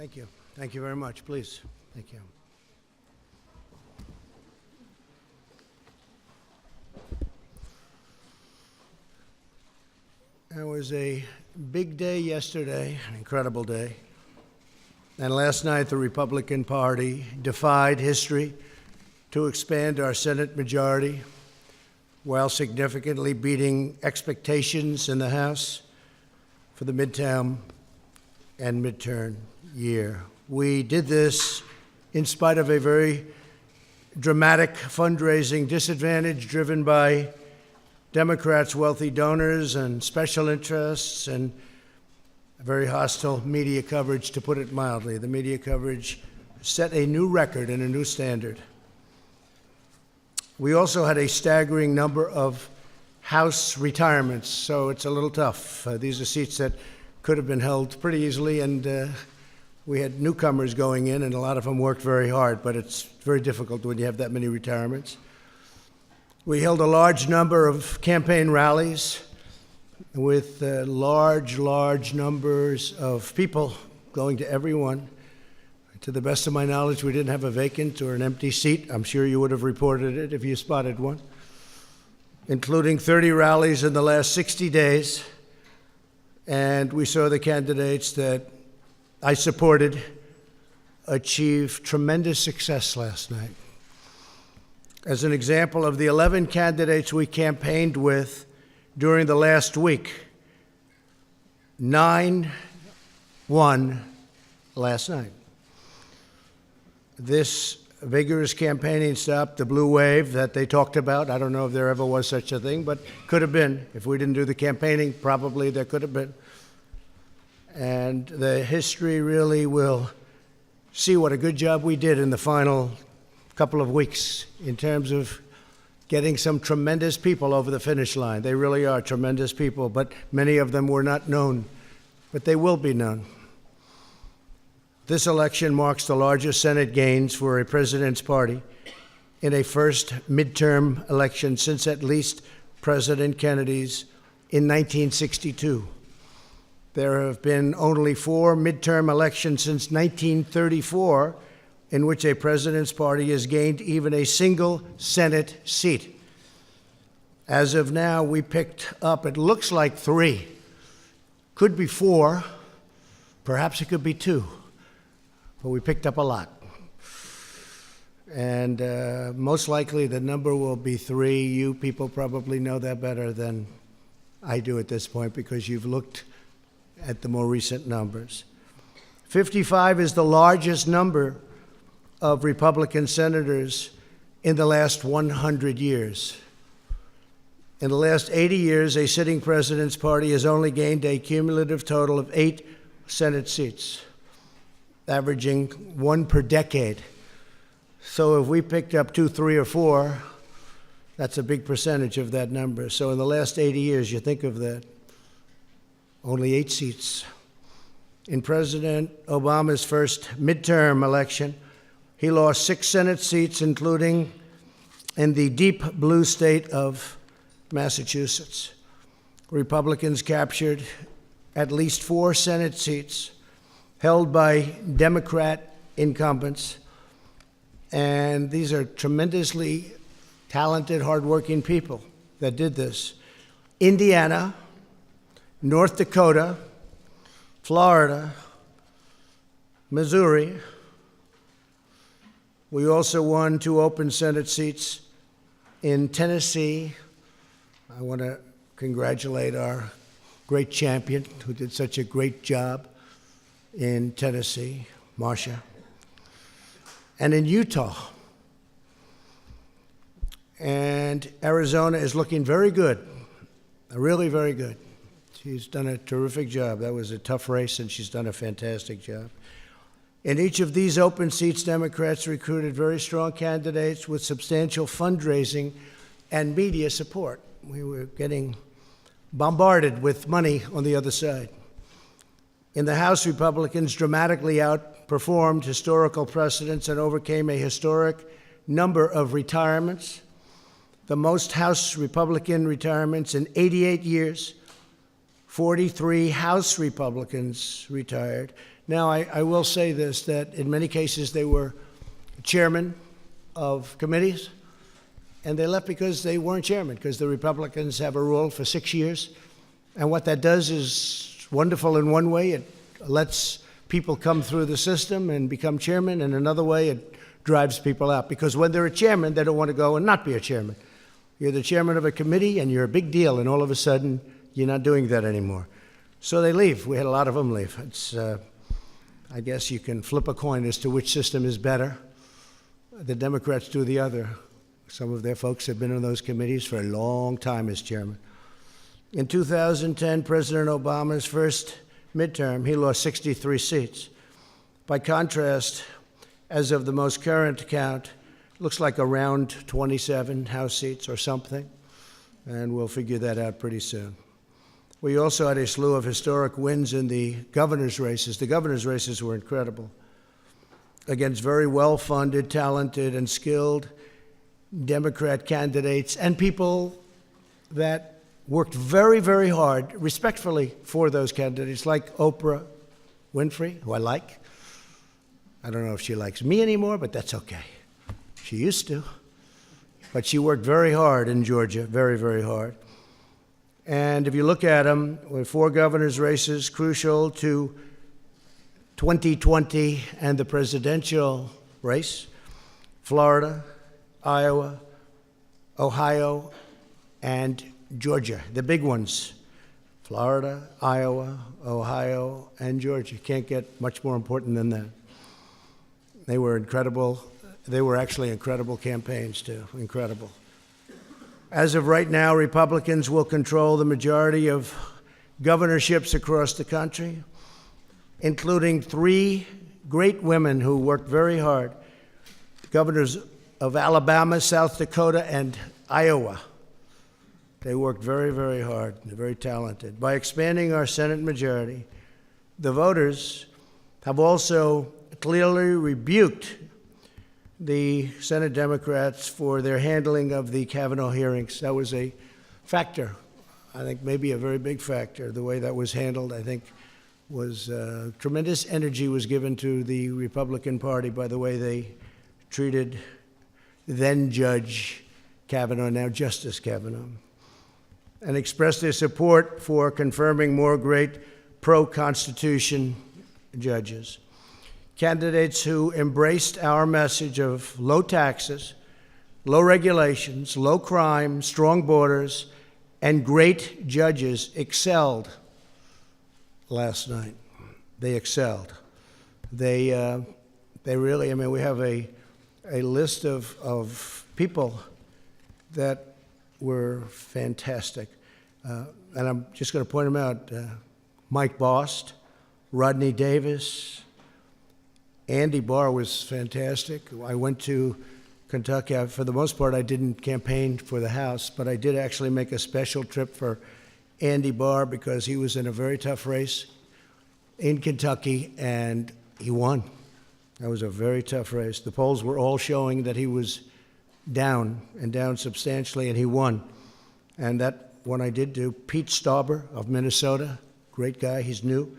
Thank you. Thank you very much. Please. Thank you. It was a big day yesterday, an incredible day. And last night, the Republican Party defied history to expand our Senate majority while significantly beating expectations in the House for the midterm and midterm year. We did this in spite of a very dramatic fundraising disadvantage driven by Democrats' wealthy donors and special interests and very hostile media coverage, to put it mildly. The media coverage set a new record and a new standard. We also had a staggering number of House retirements, so it's a little tough. These are seats that could have been held pretty easily, and we had newcomers going in, and a lot of them worked very hard, but it's very difficult when you have that many retirements. We held a large number of campaign rallies with large numbers of people going to everyone. To the best of my knowledge, we didn't have a vacant or an empty seat. I'm sure you would have reported it if you spotted one, including 30 rallies in the last 60 days. And we saw the candidates that I supported achieve tremendous success last night. As an example of the 11 candidates we campaigned with during the last week, 9 won last night. This vigorous campaigning stopped the blue wave that they talked about. I don't know if there ever was such a thing, but could have been. If we didn't do the campaigning, probably there could have been. And the history really will see what a good job we did in the final couple of weeks in terms of getting some tremendous people over the finish line. They really are tremendous people, but many of them were not known, but they will be known. This election marks the largest Senate gains for a president's party in a first midterm election since at least President Kennedy's in 1962. There have been only 4 midterm elections since 1934 in which a president's party has gained even a single Senate seat. As of now, we picked up, it looks like 3, could be 4, perhaps it could be 2, but we picked up a lot. And most likely the number will be 3. You people probably know that better than I do at this point because you've looked at the more recent numbers. 55 is the largest number of Republican senators in the last 100 years. In the last 80 years, a sitting president's party has only gained a cumulative total of 8 Senate seats, averaging 1 per decade. So if we picked up 2, 3, or 4, that's a big percentage of that number. So in the last 80 years, you think of that, only 8 seats. In President Obama's first midterm election, he lost 6 Senate seats, including in the deep blue state of Massachusetts. Republicans captured at least 4 Senate seats held by Democrat incumbents. And these are tremendously talented, hardworking people that did this. Indiana, North Dakota, Florida, Missouri. We also won 2 open Senate seats in Tennessee. I want to congratulate our great champion who did such a great job in Tennessee, Marcia, and in Utah. And Arizona is looking very good, really very good. She's done a terrific job. That was a tough race, and she's done a fantastic job. In each of these open seats, Democrats recruited very strong candidates with substantial fundraising and media support. We were getting bombarded with money on the other side. In the House, Republicans dramatically outperformed historical precedents and overcame a historic number of retirements, the most House Republican retirements in 88 years. 43 House Republicans retired. Now, I will say this, that in many cases they were chairmen of committees, and they left because they weren't chairman, because the Republicans have a rule for 6 years. And what that does is wonderful in one way. It lets people come through the system and become chairman. And another way, it drives people out. Because when they're a chairman, they don't want to go and not be a chairman. You're the chairman of a committee, and you're a big deal, and all of a sudden, you're not doing that anymore. So they leave. We had a lot of them leave. It's, I guess you can flip a coin as to which system is better. The Democrats do the other. Some of their folks have been on those committees for a long time as chairman. In 2010, President Obama's first midterm, he lost 63 seats. By contrast, as of the most current count, looks like around 27 House seats or something, and we'll figure that out pretty soon. We also had a slew of historic wins in the governor's races. The governor's races were incredible, against very well-funded, talented, and skilled Democrat candidates and people that worked very, very hard, respectfully, for those candidates, like Oprah Winfrey, who I like. I don't know if she likes me anymore, but that's okay. She used to. But she worked very hard in Georgia, very, very hard. And if you look at them, with 4 governor's races crucial to 2020 and the presidential race, Florida, Iowa, Ohio, and Georgia, the big ones. Florida, Iowa, Ohio, and Georgia. Can't get much more important than that. They were incredible. They were actually incredible campaigns, too. Incredible. As of right now, Republicans will control the majority of governorships across the country, including 3 great women who worked very hard, governors of Alabama, South Dakota, and Iowa. They worked very, very hard. They're very talented. By expanding our Senate majority, the voters have also clearly rebuked the Senate Democrats for their handling of the Kavanaugh hearings. That was a factor, I think maybe a very big factor. The way that was handled, I think, was tremendous energy was given to the Republican Party by the way they treated then Judge Kavanaugh, now Justice Kavanaugh, and expressed their support for confirming more great pro-Constitution judges. Candidates who embraced our message of low taxes, low regulations, low crime, strong borders, and great judges excelled last night. They excelled. They really, I mean, we have a list of people that were fantastic. And I'm just going to point them out. Mike Bost, Rodney Davis, Andy Barr was fantastic. I went to Kentucky. For the most part, I didn't campaign for the House, but I did actually make a special trip for Andy Barr because he was in a very tough race in Kentucky, and he won. That was a very tough race. The polls were all showing that he was down, and down substantially, and he won. And that one I did do. Pete Stauber of Minnesota, great guy, he's new,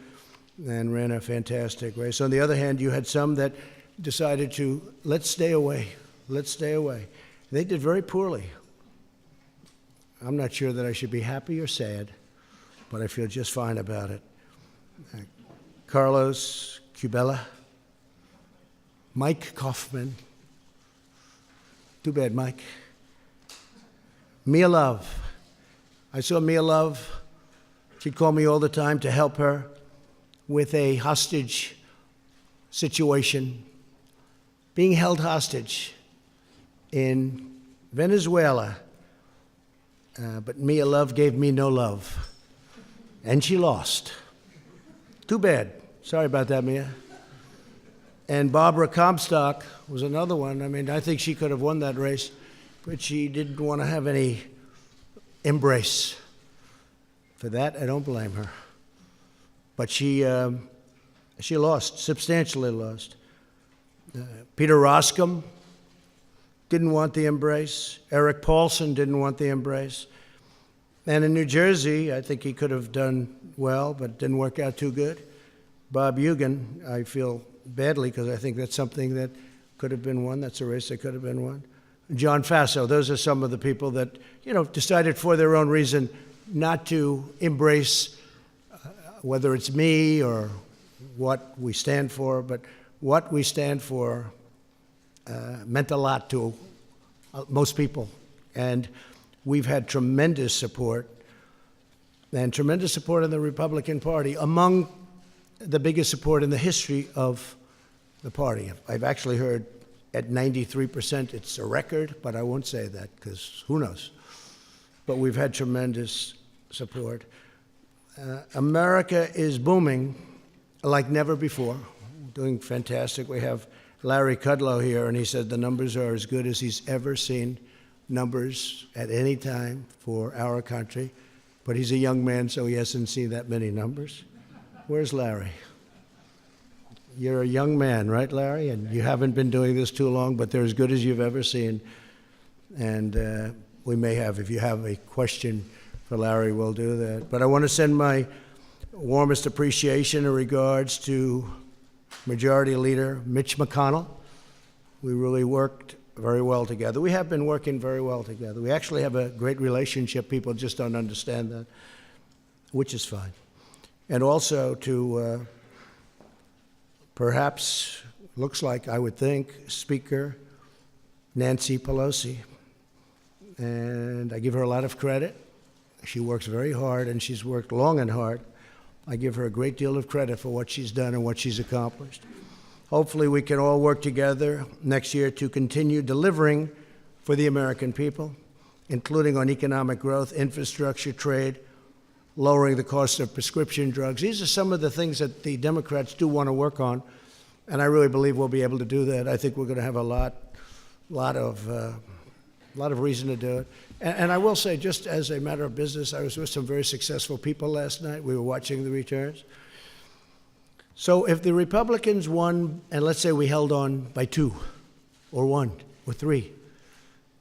and ran a fantastic race. On the other hand, you had some that decided to, let's stay away. They did very poorly. I'm not sure that I should be happy or sad, but I feel just fine about it. Carlos Curbelo, Mike Kaufman, too bad, Mike. Mia Love. I saw Mia Love. She'd call me all the time to help her with a hostage situation, being held hostage in Venezuela. But Mia Love gave me no love, and she lost. Too bad. Sorry about that, Mia. And Barbara Comstock was another one. I mean, I think she could have won that race, but she didn't want to have any embrace. For that, I don't blame her. But she lost, substantially lost. Peter Roskam didn't want the embrace. Eric Paulson didn't want the embrace. And in New Jersey, I think he could have done well, but it didn't work out too good. Bob Eugen, I feel badly because I think that's something that could have been won. That's a race that could have been won. John Faso, those are some of the people that, decided for their own reason not to embrace whether it's me or what we stand for, but what we stand for meant a lot to most people. And we've had tremendous support, and tremendous support in the Republican Party, among the biggest support in the history of the party. I've actually heard at 93% it's a record, but I won't say that because who knows. But we've had tremendous support. America is booming like never before, doing fantastic. We have Larry Kudlow here, and he said the numbers are as good as he's ever seen numbers at any time for our country. But he's a young man, so he hasn't seen that many numbers. Where's Larry? You're a young man, right, Larry? And you haven't been doing this too long, but they're as good as you've ever seen. And we may have, if you have a question for Larry, we'll do that. But I want to send my warmest appreciation and regards to Majority Leader Mitch McConnell. We really worked very well together. We have been working very well together. We actually have a great relationship. People just don't understand that, which is fine. And also to perhaps, looks like, I would think, Speaker Nancy Pelosi. And I give her a lot of credit. She works very hard, and she's worked long and hard. I give her a great deal of credit for what she's done and what she's accomplished. Hopefully we can all work together next year to continue delivering for the American people, including on economic growth, infrastructure, trade, lowering the cost of prescription drugs. These are some of the things that the Democrats do want to work on, and I really believe we'll be able to do that. I think we're going to have a lot of reason to do it. And I will say, just as a matter of business, I was with some very successful people last night. We were watching the returns. So if the Republicans won, and let's say we held on by 2 or 1 or 3,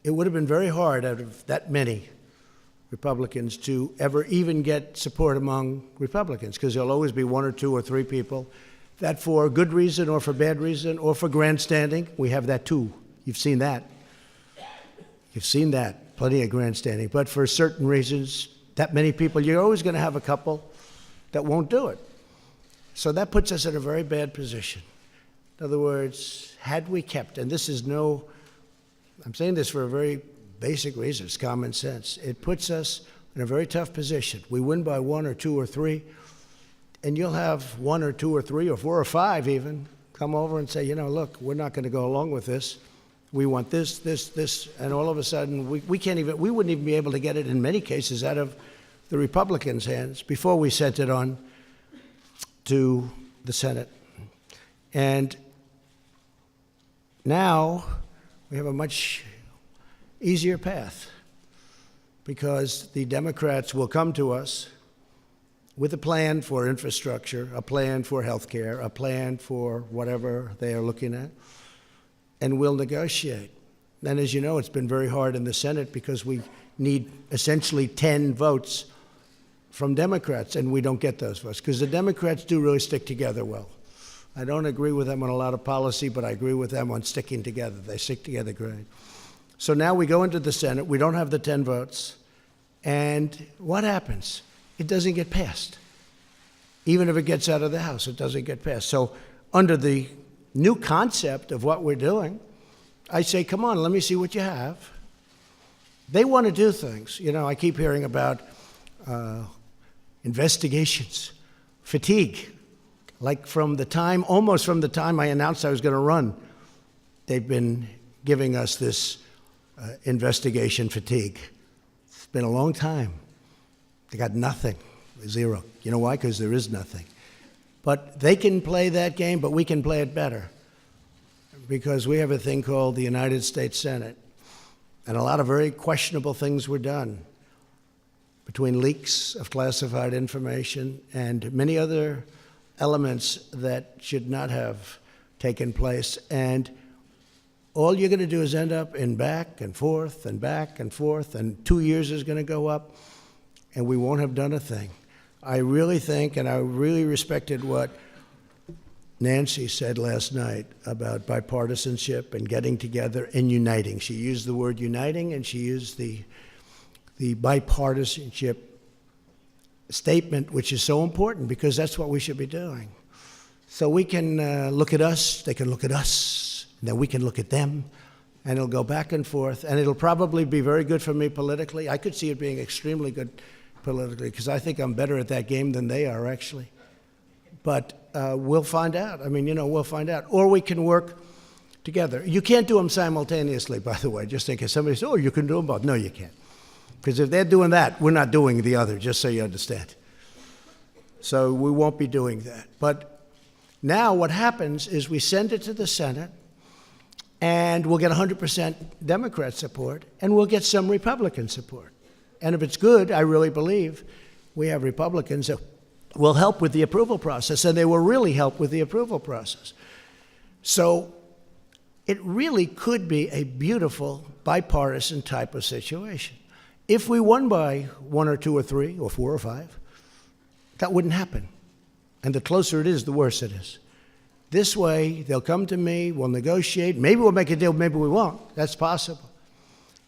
it would have been very hard out of that many Republicans to ever even get support among Republicans, because there'll always be 1 or 2 or 3 people that, for good reason or for bad reason or for grandstanding, we have that too. You've seen that. You've seen that, plenty of grandstanding. But for certain reasons, that many people, you're always going to have a couple that won't do it. So that puts us in a very bad position. In other words, had we kept, and this is no, I'm saying this for a very basic reason, it's common sense. It puts us in a very tough position. We win by 1 or 2 or 3, and you'll have 1 or 2 or 3 or 4 or 5 even come over and say, look, we're not going to go along with this. We want this, this, and all of a sudden we wouldn't even be able to get it in many cases out of the Republicans' hands before we sent it on to the Senate. And now we have a much easier path, because the Democrats will come to us with a plan for infrastructure, a plan for health care, a plan for whatever they are looking at, and we'll negotiate. And as you know, it's been very hard in the Senate because we need essentially 10 votes from Democrats, and we don't get those votes because the Democrats do really stick together well. I don't agree with them on a lot of policy, but I agree with them on sticking together. They stick together great. So now we go into the Senate. We don't have the 10 votes. And what happens? It doesn't get passed. Even if it gets out of the House, it doesn't get passed. So under the new concept of what we're doing, I say, come on, let me see what you have. They want to do things. I keep hearing about investigations, fatigue. Like almost from the time I announced I was going to run, they've been giving us this investigation fatigue. It's been a long time. They got nothing, 0. You know why? Because there is nothing. But they can play that game, but we can play it better, because we have a thing called the United States Senate, and a lot of very questionable things were done between leaks of classified information and many other elements that should not have taken place. And all you're going to do is end up in back and forth and back and forth, and 2 years is going to go up, and we won't have done a thing. I really think, and I really respected what Nancy said last night about bipartisanship and getting together and uniting. She used the word uniting, and she used the bipartisanship statement, which is so important because that's what we should be doing. So we can look at us, they can look at us, and then we can look at them, and it'll go back and forth, and it'll probably be very good for me politically. I could see it being extremely good politically because I think I'm better at that game than they are, actually. But we'll find out. I mean, we'll find out. Or we can work together. You can't do them simultaneously, by the way, just in case somebody says, oh, you can do them both. No, you can't. Because if they're doing that, we're not doing the other, just so you understand. So we won't be doing that. But now what happens is we send it to the Senate, and we'll get 100% Democrat support, and we'll get some Republican support. And if it's good, I really believe we have Republicans that will help with the approval process, and they will really help with the approval process. So it really could be a beautiful bipartisan type of situation. If we won by 1 or 2 or 3 or 4 or 5, that wouldn't happen. And the closer it is, the worse it is. This way, they'll come to me, we'll negotiate, maybe we'll make a deal, maybe we won't. That's possible.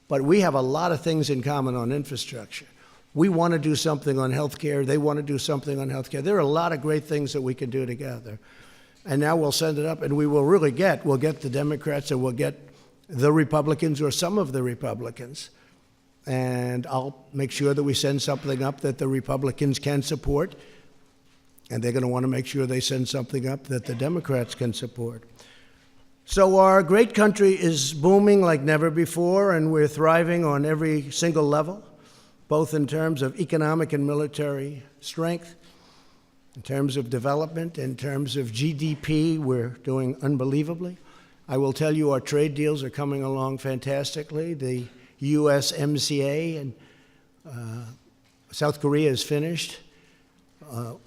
But we have a lot of things in common on infrastructure. We want to do something on health care. They want to do something on health care. There are a lot of great things that we can do together. And now we'll send it up, and we'll get the Democrats, and we'll get the Republicans or some of the Republicans. And I'll make sure that we send something up that the Republicans can support, and they're going to want to make sure they send something up that the Democrats can support. So our great country is booming like never before, and we're thriving on every single level, both in terms of economic and military strength, in terms of development, in terms of GDP, we're doing unbelievably. I will tell you our trade deals are coming along fantastically. The USMCA and South Korea is finished.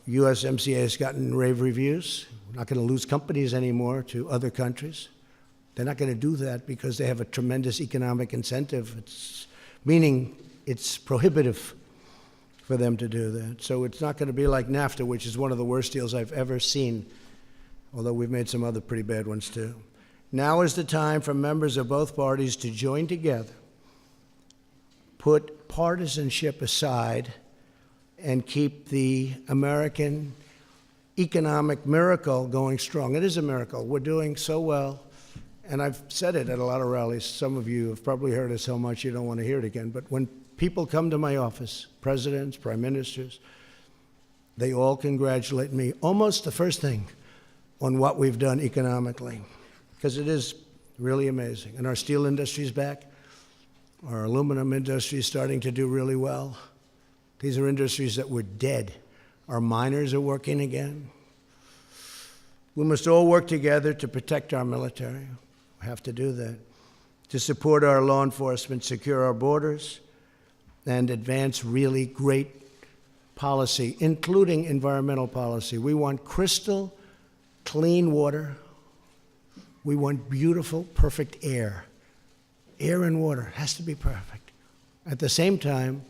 USMCA has gotten rave reviews. We're not going to lose companies anymore to other countries. They're not going to do that because they have a tremendous economic incentive. Meaning it's prohibitive for them to do that. So it's not going to be like NAFTA, which is one of the worst deals I've ever seen, although we've made some other pretty bad ones too. Now is the time for members of both parties to join together, put partisanship aside, and keep the American economic miracle going strong. It is a miracle. We're doing so well. And I've said it at a lot of rallies. Some of you have probably heard it so much you don't want to hear it again. But when people come to my office, presidents, prime ministers, they all congratulate me almost the first thing on what we've done economically, because it is really amazing. And our steel industry is back. Our aluminum industry is starting to do really well. These are industries that were dead. Our miners are working again. We must all work together to protect our military. We have to do that. To support our law enforcement, secure our borders, and advance really great policy, including environmental policy. We want crystal clean water. We want beautiful, perfect air. Air and water has to be perfect. At the same time,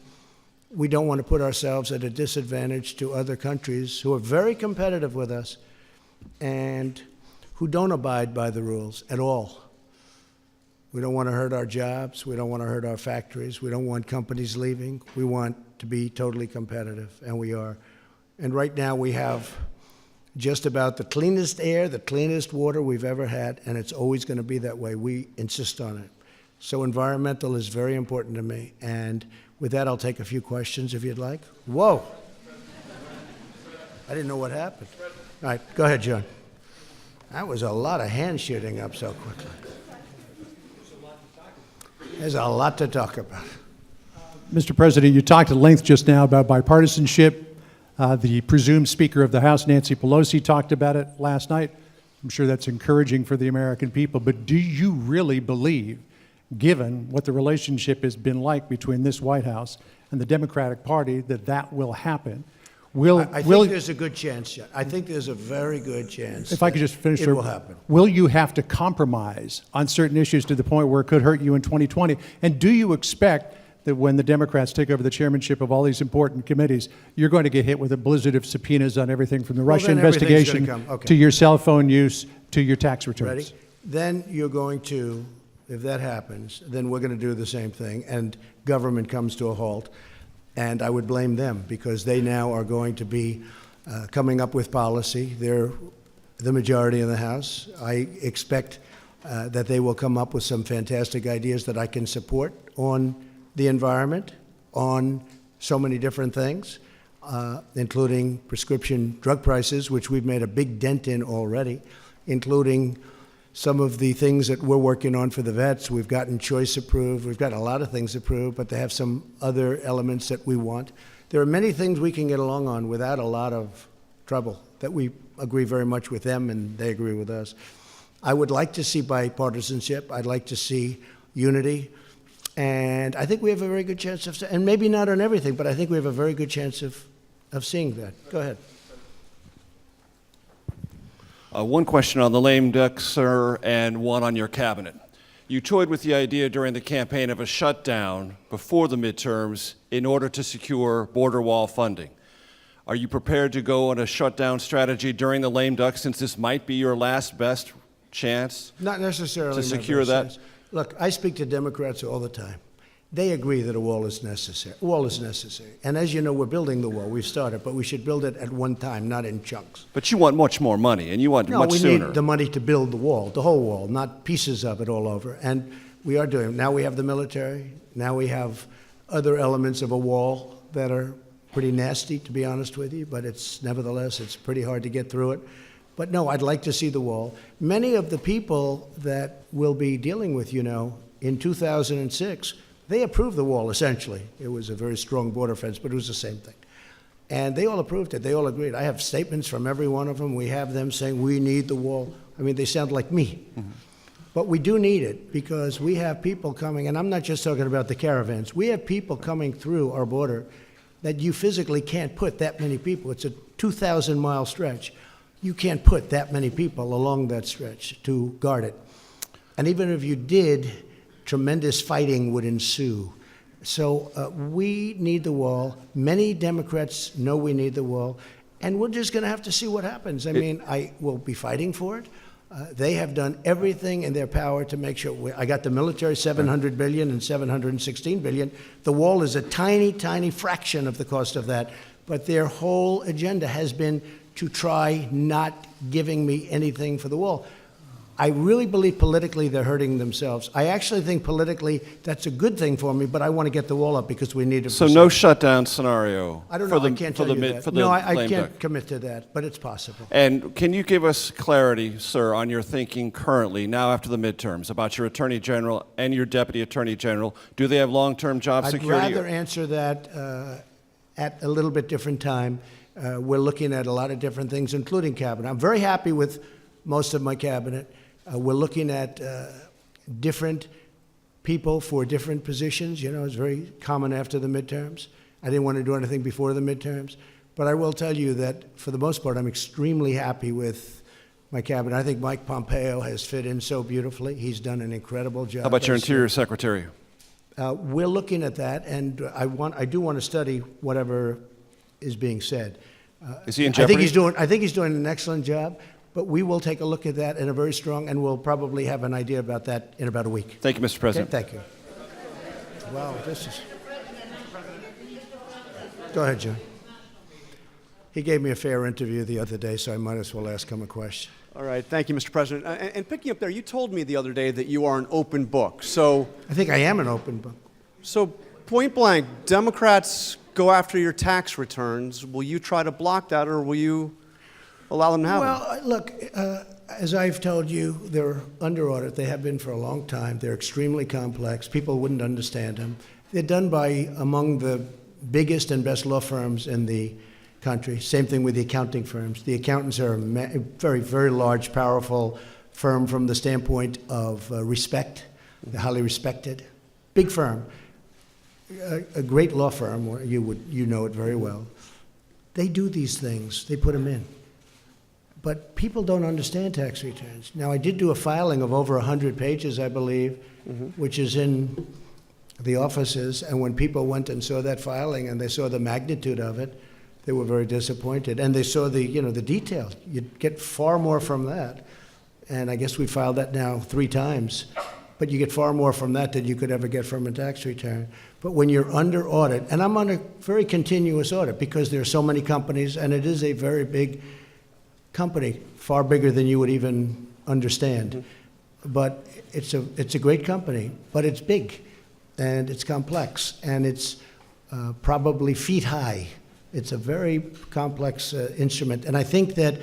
we don't want to put ourselves at a disadvantage to other countries who are very competitive with us and who don't abide by the rules at all. We don't want to hurt our jobs. We don't want to hurt our factories. We don't want companies leaving. We want to be totally competitive, and we are. And right now we have just about the cleanest air, the cleanest water we've ever had, and it's always going to be that way. We insist on it. So environmental is very important to me. And with that, I'll take a few questions if you'd like. Whoa. I didn't know what happened. All right, go ahead, John. That was a lot of hand shooting up so quickly. There's a lot to talk about. Mr. President, you talked at length just now about bipartisanship. The presumed Speaker of the House, Nancy Pelosi, talked about it last night. I'm sure that's encouraging for the American people. But do you really believe, given what the relationship has been like between this White House and the Democratic Party, that that will happen? I think there's a good chance, John. I think there's a very good chance. If I could just finish, it will happen. Will you have to compromise on certain issues to the point where it could hurt you in 2020? And do you expect that when the Democrats take over the chairmanship of all these important committees, you're going to get hit with a blizzard of subpoenas on everything from the Russia then everything's investigation gonna come. Okay. to your cell phone use to your tax returns. Ready? Then you're going to, if that happens, then we're going to do the same thing, and government comes to a halt. And I would blame them, because they now are going to be coming up with policy. They're the majority in the House. I expect that they will come up with some fantastic ideas that I can support on the environment, on so many different things, including prescription drug prices, which we've made a big dent in already, including some of the things that we're working on for the vets. We've gotten choice approved. We've got a lot of things approved, but they have some other elements that we want. There are many things we can get along on without a lot of trouble, that we agree very much with them and they agree with us. I would like to see bipartisanship. I'd like to see unity. And I think we have a very good chance of, and maybe not on everything, but I think we have a very good chance of seeing that. Go ahead. One question on the lame duck, sir, and one on your cabinet. You toyed with the idea during the campaign of a shutdown before the midterms in order to secure border wall funding. Are you prepared to go on a shutdown strategy during the lame duck, since this might be your last best chance? Not necessarily. To secure that? Look, I speak to Democrats all the time. They agree that a wall is necessary. A wall is necessary. And as you know, we're building the wall. We've started, but we should build it at one time, not in chunks. But you want much more money, and you want No, much we sooner. need the money to build the wall, the whole wall, not pieces of it all over. And we are doing it. Now we have the military. Now we have other elements of a wall that are pretty nasty, to be honest with you, but nevertheless, it's pretty hard to get through it. But no, I'd like to see the wall. Many of the people that we'll be dealing with, in 2006, they approved the wall, essentially. It was a very strong border fence, but it was the same thing. And they all approved it. They all agreed. I have statements from every one of them. We have them saying, we need the wall. I mean, they sound like me. Mm-hmm. But we do need it, because we have people coming, and I'm not just talking about the caravans. We have people coming through our border that you physically can't put that many people. It's a 2,000-mile stretch. You can't put that many people along that stretch to guard it. And even if you did, tremendous fighting would ensue. So we need the wall. Many Democrats know we need the wall. And we're just going to have to see what happens. I mean, I will be fighting for it. They have done everything in their power to make sure. I got the military, $700 billion and $716 billion. The wall is a tiny, tiny fraction of the cost of that. But their whole agenda has been to try not giving me anything for the wall. I really believe politically they're hurting themselves. I actually think politically that's a good thing for me, but I want to get the wall up because we need it. So no shutdown scenario? I don't know. I can't tell you that. No, I can't commit to that, but it's possible. And can you give us clarity, sir, on your thinking currently, now after the midterms, about your Attorney General and your Deputy Attorney General? Do they have long-term job security? I'd rather answer that at a little bit different time. We're looking at a lot of different things, including cabinet. I'm very happy with most of my cabinet. We're looking at different people for different positions. It's very common after the midterms. I didn't want to do anything before the midterms. But I will tell you that, for the most part, I'm extremely happy with my cabinet. I think Mike Pompeo has fit in so beautifully. He's done an incredible job. How about your Interior Secretary? We're looking at that, and I do want to study whatever is being said. Is he in jeopardy? I think he's doing an excellent job. But we will take a look at that in a very strong, and we'll probably have an idea about that in about a week. Thank you, Mr. President. Okay, thank you. Wow, this is... Go ahead, John. He gave me a fair interview the other day, so I might as well ask him a question. All right, thank you, Mr. President. And picking up there, you told me the other day that you are an open book. So I think I am an open book. So point blank, Democrats go after your tax returns. Will you try to block that, or will you allow them to have them? Well, look, as I've told you, they're under audit. They have been for a long time. They're extremely complex. People wouldn't understand them. They're done by among the biggest and best law firms in the country. Same thing with the accounting firms. The accountants are a very, very large, powerful firm from the standpoint of respect. They're highly respected. Big firm. A great law firm, you know it very well. They do these things. They put them in. But people don't understand tax returns. Now, I did do a filing of over 100 pages, I believe, which is in the offices, and when people went and saw that filing and they saw the magnitude of it, they were very disappointed. And they saw the, the detail. You'd get far more from that. And I guess we filed that now 3 times. But you get far more from that than you could ever get from a tax return. But when you're under audit, and I'm on a very continuous audit because there are so many companies, and it is a very big company, far bigger than you would even understand. But it's a great company, but it's big, and it's complex, and it's probably feet high. It's a very complex instrument, and I think that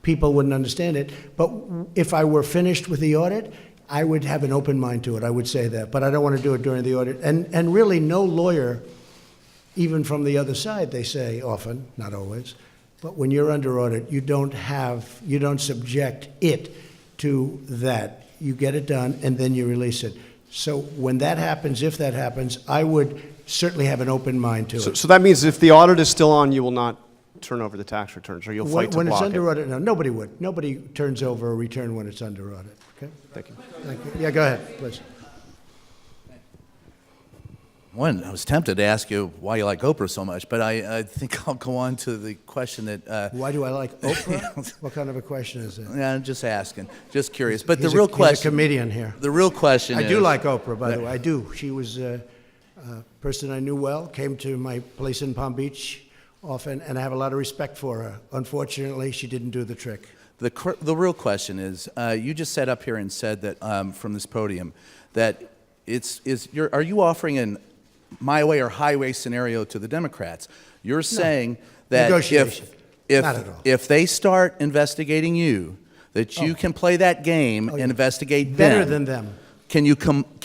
people wouldn't understand it. But if I were finished with the audit, I would have an open mind to it. I would say that, but I don't want to do it during the audit. And really, no lawyer, even from the other side, they say often, not always, but when you're under audit, you don't subject it to that. You get it done, and then you release it. So when that happens, if that happens, I would certainly have an open mind to it. So that means if the audit is still on, you will not turn over the tax returns, or you'll fight to When it's block under it? audit, no, nobody would. Nobody turns over a return when it's under audit, okay? Thank you. Thank you. Yeah, go ahead, please. One, I was tempted to ask you why you like Oprah so much, but I think I'll go on to the question that. Why do I like Oprah? What kind of a question is it? Yeah, I'm just asking, just curious. But He's the real He's a question, comedian here. the real question I is. do like Oprah, by the way. I do. She was a person I knew well, came to my place in Palm Beach often, and I have a lot of respect for her. Unfortunately, she didn't do the trick. The real question is, you just sat up here and said that from this podium that are you offering an my way or highway scenario to the Democrats? You're saying that Negotiation. Not at all. if they start investigating you, that you can play that game and investigate Better them. than them. Can you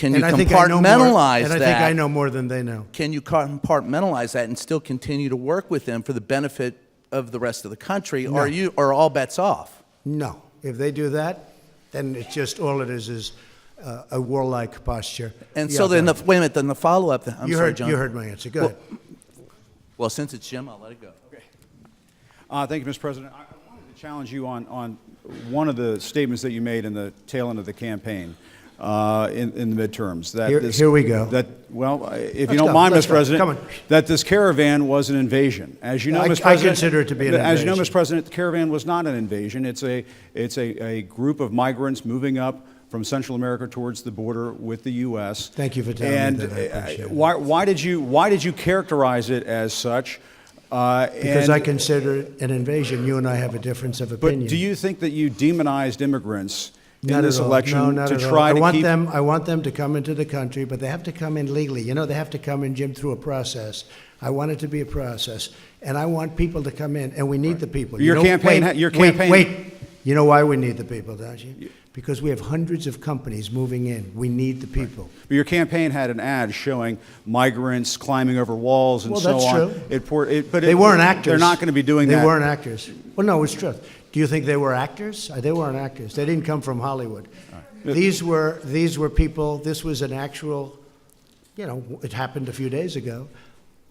And I think I know more, compartmentalize and I that? think I know more than they know. Can you compartmentalize that and still continue to work with them for the benefit of the rest of the country, No. or are all bets off? No. If they do that, then it's just all it is a warlike posture. And Yeah, so then, go wait a minute. Then the follow-up. I'm you sorry, heard, John. You heard my answer. Go ahead. Well, since it's Jim, I'll let it go. Thank you, Mr. President. I wanted to challenge you on one of the statements that you made in the tail end of the campaign in the midterms. That Here we go. That, well, if you Let's don't go. mind, Let's Mr. go. President, Come on. that this caravan was an invasion. As you know, I- Mr. I President, consider it to be an As you know, invasion. Mr. President, the caravan was not an invasion. It's a group of migrants moving up from Central America towards the border with the U.S. Thank you for telling me and that. I appreciate it. why did you characterize it as such? Because I consider it an invasion. You and I have a difference of opinion. But do you think that you demonized immigrants in Not this at all. election No, not to at all. try to keep? I want them to come into the country, but they have to come in legally. You know, they have to come in, Jim, through a process. I want it to be a process, and I want people to come in, and we need the people. Your You know, campaign wait, your wait, campaign- Wait. You know why we need the people, don't you? Because we have hundreds of companies moving in. We need the people. But your campaign had an ad showing migrants climbing over walls and Well, so that's on. true. But They weren't actors. They're not going to be doing They that. weren't actors. Well, no, it's true. Do you think they were actors? They weren't actors. They didn't come from Hollywood. These were people. This was an actual. It happened a few days ago,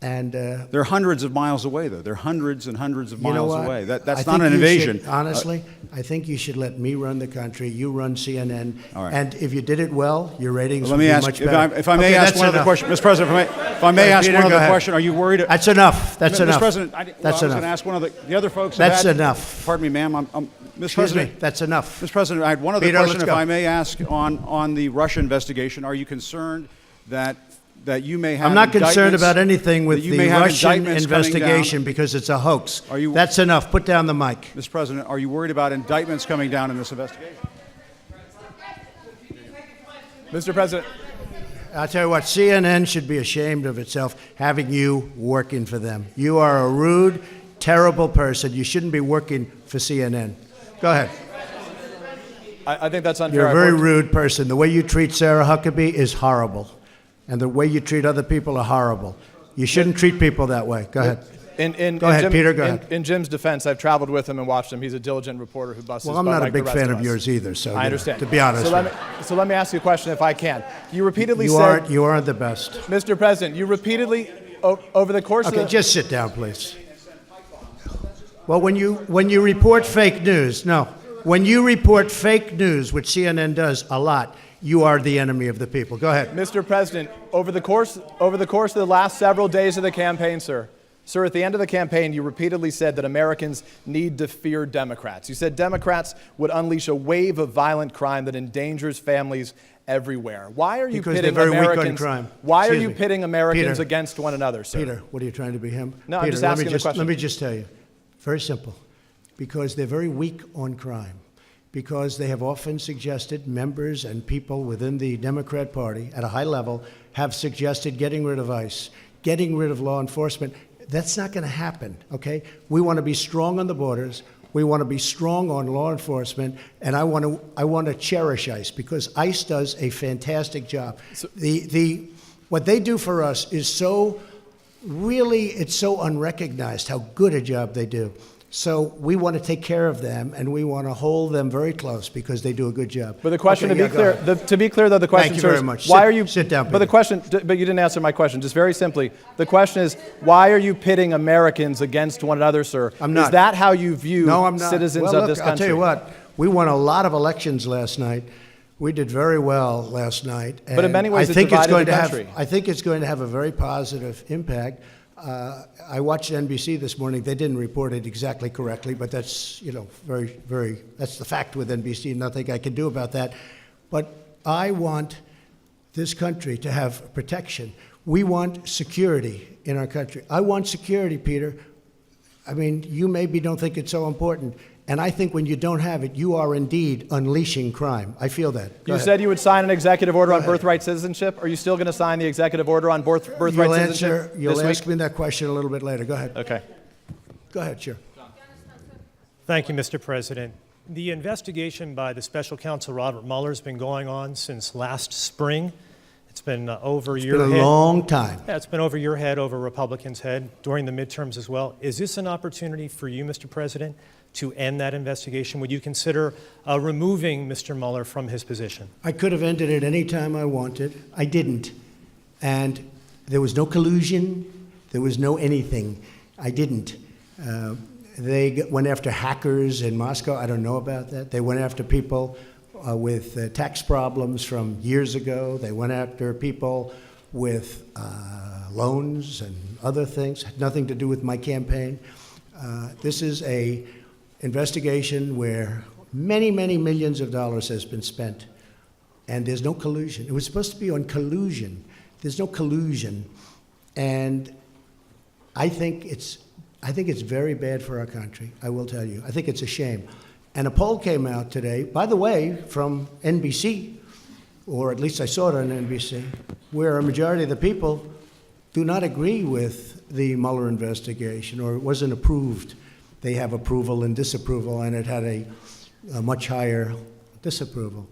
and They're hundreds of miles away, though. They're hundreds and hundreds of you know miles what? away. I That's think not an you invasion. should- honestly, I think you should let me run the country. You run CNN, All right. and if you did it well, your ratings Let would me be ask, much if better. I may Okay, ask that's one other enough. question, Mr. President. If I may Right, ask Peter, one go other ahead. question, are you worried? That's enough. That's Mr. enough. President, That's I was going enough. to ask one of the other folks. have That's had- enough. Pardon me, ma'am. Mr. Excuse President, me. That's enough. Mr. President, I had one other Peter, question, let's if go. I may ask, on the Russia investigation. Are you concerned that you may have I'm not concerned indictments- about anything with that you the may have Russian indictments coming down? investigation because it's a hoax. Are you- That's enough. Put down the mic. Mr. President, are you worried about indictments coming down in this investigation? Mr. President, I'll tell you what, CNN should be ashamed of itself having you working for them. You are a rude, terrible person. You shouldn't be working for CNN. Go ahead. I think that's unfair. You're a I've very worked- rude person. The way you treat Sarah Huckabee is horrible. And the way you treat other people are horrible. You shouldn't treat people that way. Go ahead. Go ahead, Peter, go ahead. In Jim's defense, I've traveled with him and watched him. He's a diligent reporter who busts Well, his I'm butt not a like the big rest fan of of us. yours either, so I understand. to be honest So with let me ask you a question if I can. You repeatedly you, said, you aren't the best. Mr. President, you repeatedly, over the course Okay, of the... just sit down, please. Well, when you report fake news, no. When you report fake news, which CNN does a lot, you are the enemy of the people. Go ahead. Mr. President, over the course of the last several days of the campaign, sir, at the end of the campaign, you repeatedly said that Americans need to fear Democrats. You said Democrats would unleash a wave of violent crime that endangers families everywhere. Why are you Because pitting they're very weak on Americans? crime. Why are Excuse you me. pitting Americans Peter. against one another, sir? Peter, what are you trying to be him? No, I'm Peter, just let me asking the question. Let me just tell you, very simple. Because they're very weak on crime. Because they have often suggested, members and people within the Democrat Party at a high level have suggested getting rid of ICE, getting rid of law enforcement. That's not going to happen, okay? We want to be strong on the borders. We want to be strong on law enforcement, and I want to cherish ICE because ICE does a fantastic job. What they do for us is it's so unrecognized how good a job they do. So we want to take care of them, and we want to hold them very close because they do a good job. But the question, Okay, to be clear, though, the question, Thank you sir, very is much. why Sit- are you sit down, But the Peter. question, but you didn't answer my question. Just very simply, the question is, why are you pitting Americans against one another, sir? I'm not. Is that how you view No, I'm not. citizens well, of look, this country? I'll tell you what, we won a lot of elections last night. We did very well last night. But in and many ways, I it think it's divided going the to have. country. I think it's going to have a very positive impact. I watched NBC this morning. They didn't report it exactly correctly, but that's that's the fact with NBC. Nothing I can do about that. But I want this country to have protection. We want security in our country. I want security, Peter. I mean, you maybe don't think it's so important. And I think when you don't have it, you are indeed unleashing crime. I feel that. Go You ahead. said you would sign an executive order on ahead. birthright citizenship. Are you still going to sign the executive order on birthright citizenship You'll this ask week? me that question a little bit later. Go ahead. Okay. Go ahead, sure. Thank you, Mr. President. The investigation by the special counsel Robert Mueller has been going on since last spring. It's been over It's your been a head. long time. Yeah, it's been over your head, over Republicans' head, during the midterms as well. Is this an opportunity for you, Mr. President, to end that investigation? Would you consider removing Mr. Mueller from his position? I could have ended it any time I wanted. I didn't. And there was no collusion. There was no anything. I didn't. They went after hackers in Moscow. I don't know about that. They went after people with tax problems from years ago. They went after people with loans and other things. Had nothing to do with my campaign. This is a investigation where many, many millions of dollars has been spent, and there's no collusion. It was supposed to be on collusion. There's no collusion, and I think it's very bad for our country. I will tell you. I think it's a shame. And a poll came out today, by the way, from NBC, or at least I saw it on NBC, where a majority of the people do not agree with the Mueller investigation, or it wasn't approved. They have approval and disapproval, and it had a much higher disapproval.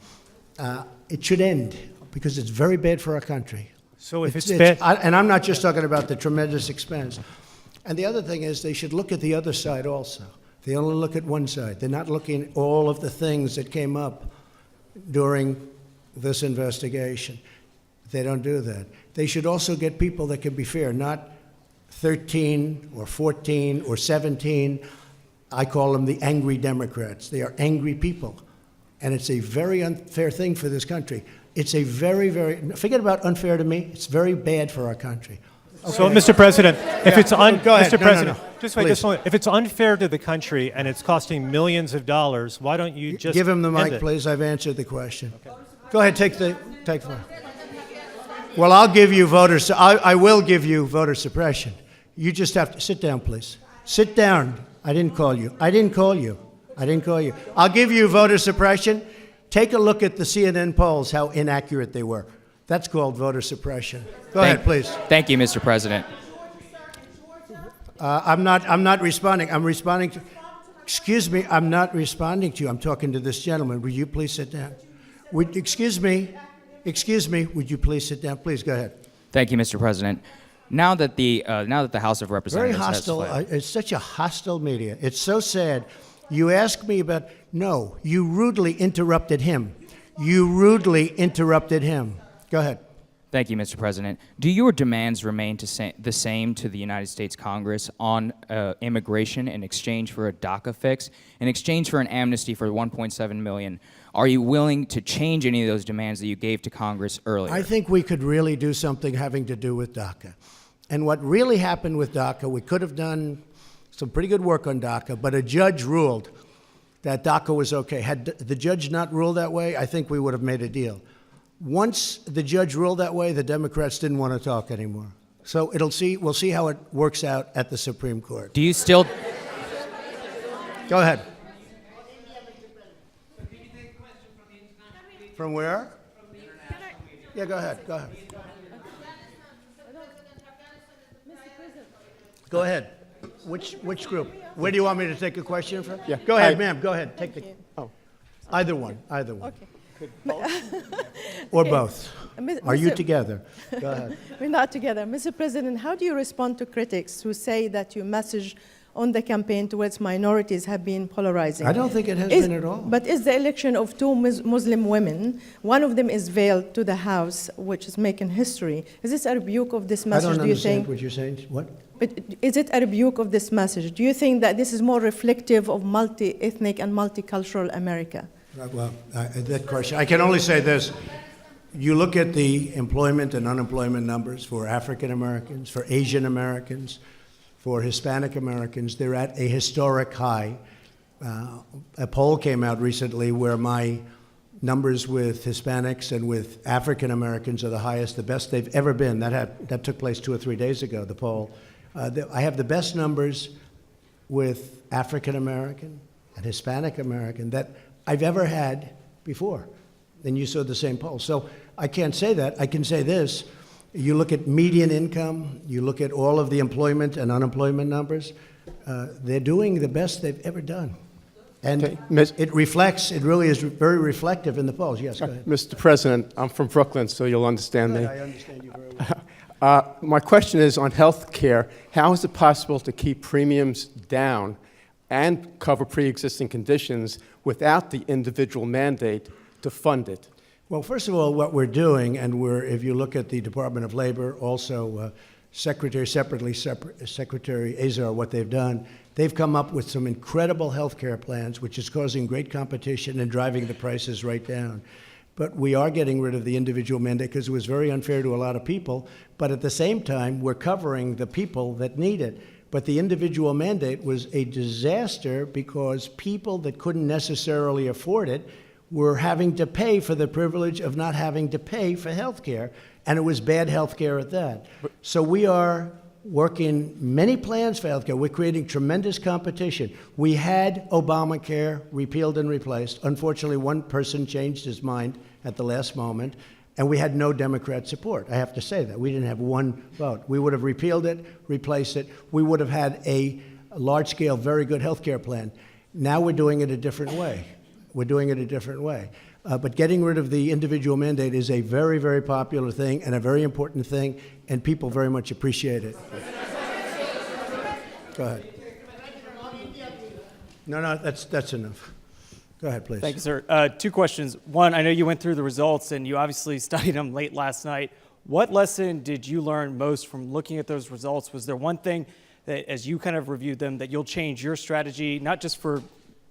It should end because it's very bad for our country. So if it's bad, And I'm not just talking about the tremendous expense. And the other thing is they should look at the other side also. They only look at one side. They're not looking at all of the things that came up during this investigation. They don't do that. They should also get people that can be fair, not 13 or 14 or 17. I call them the angry Democrats. They are angry people. And it's a very unfair thing for this country. It's a very, forget about unfair to me, it's very bad for our country. so Mr. President, if it's Go ahead. Mr. No, President, no. just wait, Please. just a moment. If it's unfair to the country and it's costing millions of dollars, why don't you just Give him the end mic, it? please. I've answered the question. Go ahead, take the mic. Well, I'll give you I will give you voter suppression. You just have to sit down, please. Sit down. I didn't call you. I'll give you voter suppression. Take a look at the CNN polls, how inaccurate they were. That's called voter suppression. Go ahead, please. Thank you, Mr. President. I'm not responding. I'm responding to. Excuse me. I'm not responding to you. I'm talking to this gentleman. Would you please sit down? Excuse me. Would you please sit down? Please go ahead. Thank you, Mr. President. Now that the House of Very Representatives hostile. has fled, It's such a hostile media. It's so sad. You ask me about. No, you rudely interrupted him. Go ahead. thank you, Mr. President. Do your demands remain the same to the United States Congress on immigration in exchange for a DACA fix, in exchange for an amnesty for 1.7 million Are you willing to change any of those demands that you gave to Congress earlier? I think we could really do something having to do with DACA. And what really happened with DACA, we could have done some pretty good work on DACA, but a judge ruled that DACA was okay. Had the judge not ruled that way, I think we would have made a deal. Once the judge ruled that way, the Democrats didn't want to talk anymore. So we'll see how it works out at the Supreme Court. Do you still... Go ahead. From where? Yeah, go ahead. Go ahead. Go ahead. Which group? Where do you want me to take a question from? Yeah. Go ahead, Hi. ma'am. Go ahead. Take the. Oh. Either one. Either one. Okay. Or both. Are you Mr. together? Go ahead. We're not together. Mr. President, how do you respond to critics who say that your message on the campaign towards minorities have been polarizing? I don't think it has been at all. But is the election of two Muslim women, one of them is veiled to the House, which is making history. Is this a rebuke of this I message, don't do you understand think? what you're saying. What? But is it a rebuke of this message? Do you think that this is more reflective of multi-ethnic and multicultural America? Well, that question. I can only say this. You look at the employment and unemployment numbers for African Americans, for Asian Americans, for Hispanic Americans, they're at a historic high. A poll came out recently where my numbers with Hispanics and with African Americans are the highest, the best they've ever been. That took place 2 or 3 days ago, the poll. I have the best numbers with African American and Hispanic American that I've ever had before. And you saw the same poll. So I can't say that. I can say this. You look at median income, you look at all of the employment and unemployment numbers, they're doing the best they've ever done. And Okay, it reflects, it really is very reflective in the polls. Yes, go ahead. Mr. President, I'm from Brooklyn, so you'll understand me. I understand you very well. My question is on health care. How is it possible to keep premiums down and cover pre-existing conditions without the individual mandate to fund it? Well, first of all, what we're doing, and if you look at the Department of Labor, also Secretary Azar, what they've done, they've come up with some incredible health care plans, which is causing great competition and driving the prices right down. But we are getting rid of the individual mandate because it was very unfair to a lot of people. But at the same time, we're covering the people that need it. But the individual mandate was a disaster because people that couldn't necessarily afford it were having to pay for the privilege of not having to pay for health care, and it was bad health care at that. So we are working many plans for health care. We're creating tremendous competition. We had Obamacare repealed and replaced. Unfortunately, one person changed his mind at the last moment, and we had no Democrat support. I have to say that. We didn't have one vote. We would have repealed it, replaced it. We would have had a large-scale, very good health care plan. Now we're doing it a different way. We're doing it a different way. But getting rid of the individual mandate is a very, very popular thing and a very important thing, and people very much appreciate it. Go ahead. No, that's enough. Go ahead, please. Thank you, sir. 2 questions. One, I know you went through the results and you obviously studied them late last night. What lesson did you learn most from looking at those results? Was there one thing that, as you kind of reviewed them, that you'll change your strategy, not just for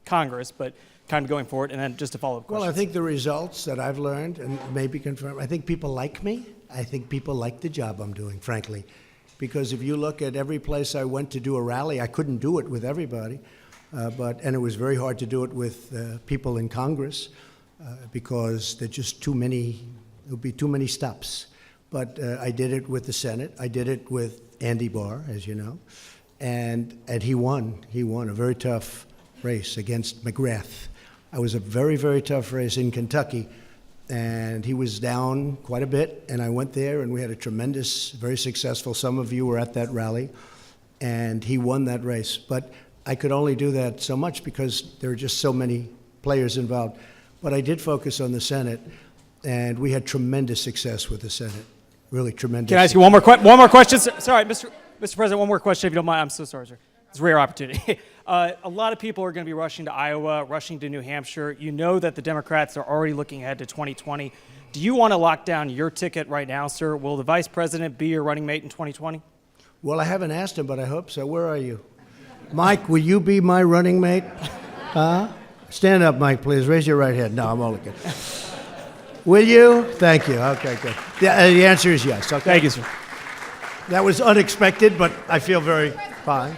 Congress, but kind of going forward? And then just a follow-up question. Well, I think the results that I've learned and maybe confirmed, I think people like me. I think people like the job I'm doing, frankly. Because if you look at every place I went to do a rally, I couldn't do it with everybody. And it was very hard to do it with people in Congress because there's just too many, there would be too many stops. But I did it with the Senate. I did it with Andy Barr, as you know. And he won. He won a very tough race against McGrath. It was a very, very tough race in Kentucky. And he was down quite a bit. And I went there, and we had a tremendous, very successful, some of you were at that rally. And he won that race. But I could only do that so much because there are just so many players involved. But I did focus on the Senate, and we had tremendous success with the Senate. Really tremendous. Can I ask you one more question? Sorry, Mr. President, one more question if you don't mind. I'm so sorry, sir. It's a rare opportunity. A lot of people are going to be rushing to Iowa, rushing to New Hampshire. You know that the Democrats are already looking ahead to 2020. Do you want to lock down your ticket right now, sir? Will the vice president be your running mate in 2020? Well, I haven't asked him, but I hope so. Where are you? Mike, will you be my running mate? Stand up, Mike, please. Raise your right hand. No, I'm only kidding. Will you? Thank you. Okay, good. The answer is yes. Okay. Thank you, sir. That was unexpected, but I feel very fine.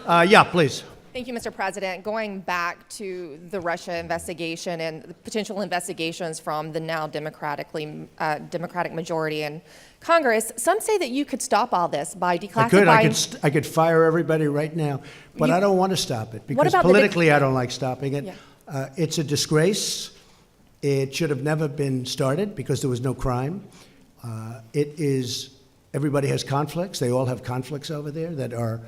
Yeah, please. Thank you, Mr. President. Going back to the Russia investigation and the potential investigations from the now Democratic majority in Congress, some say that you could stop all this by declassifying. I could fire everybody right now, but I don't want to stop it because about politically I don't like stopping it. Yeah. It's a disgrace. It should have never been started because there was no crime. Everybody has conflicts. They all have conflicts over there that are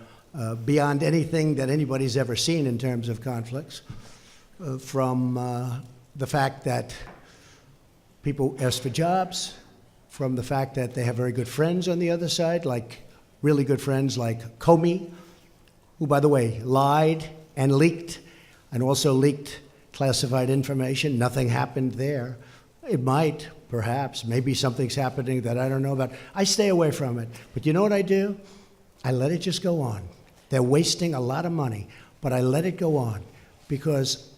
beyond anything that anybody's ever seen in terms of conflicts, from the fact that people ask for jobs, from the fact that they have very good friends on the other side, like really good friends like Comey, who, by the way, lied and leaked, and also leaked classified information. Nothing happened there. It might, perhaps, maybe something's happening that I don't know about. I stay away from it. But you know what I do? I let it just go on. They're wasting a lot of money, but I let it go on because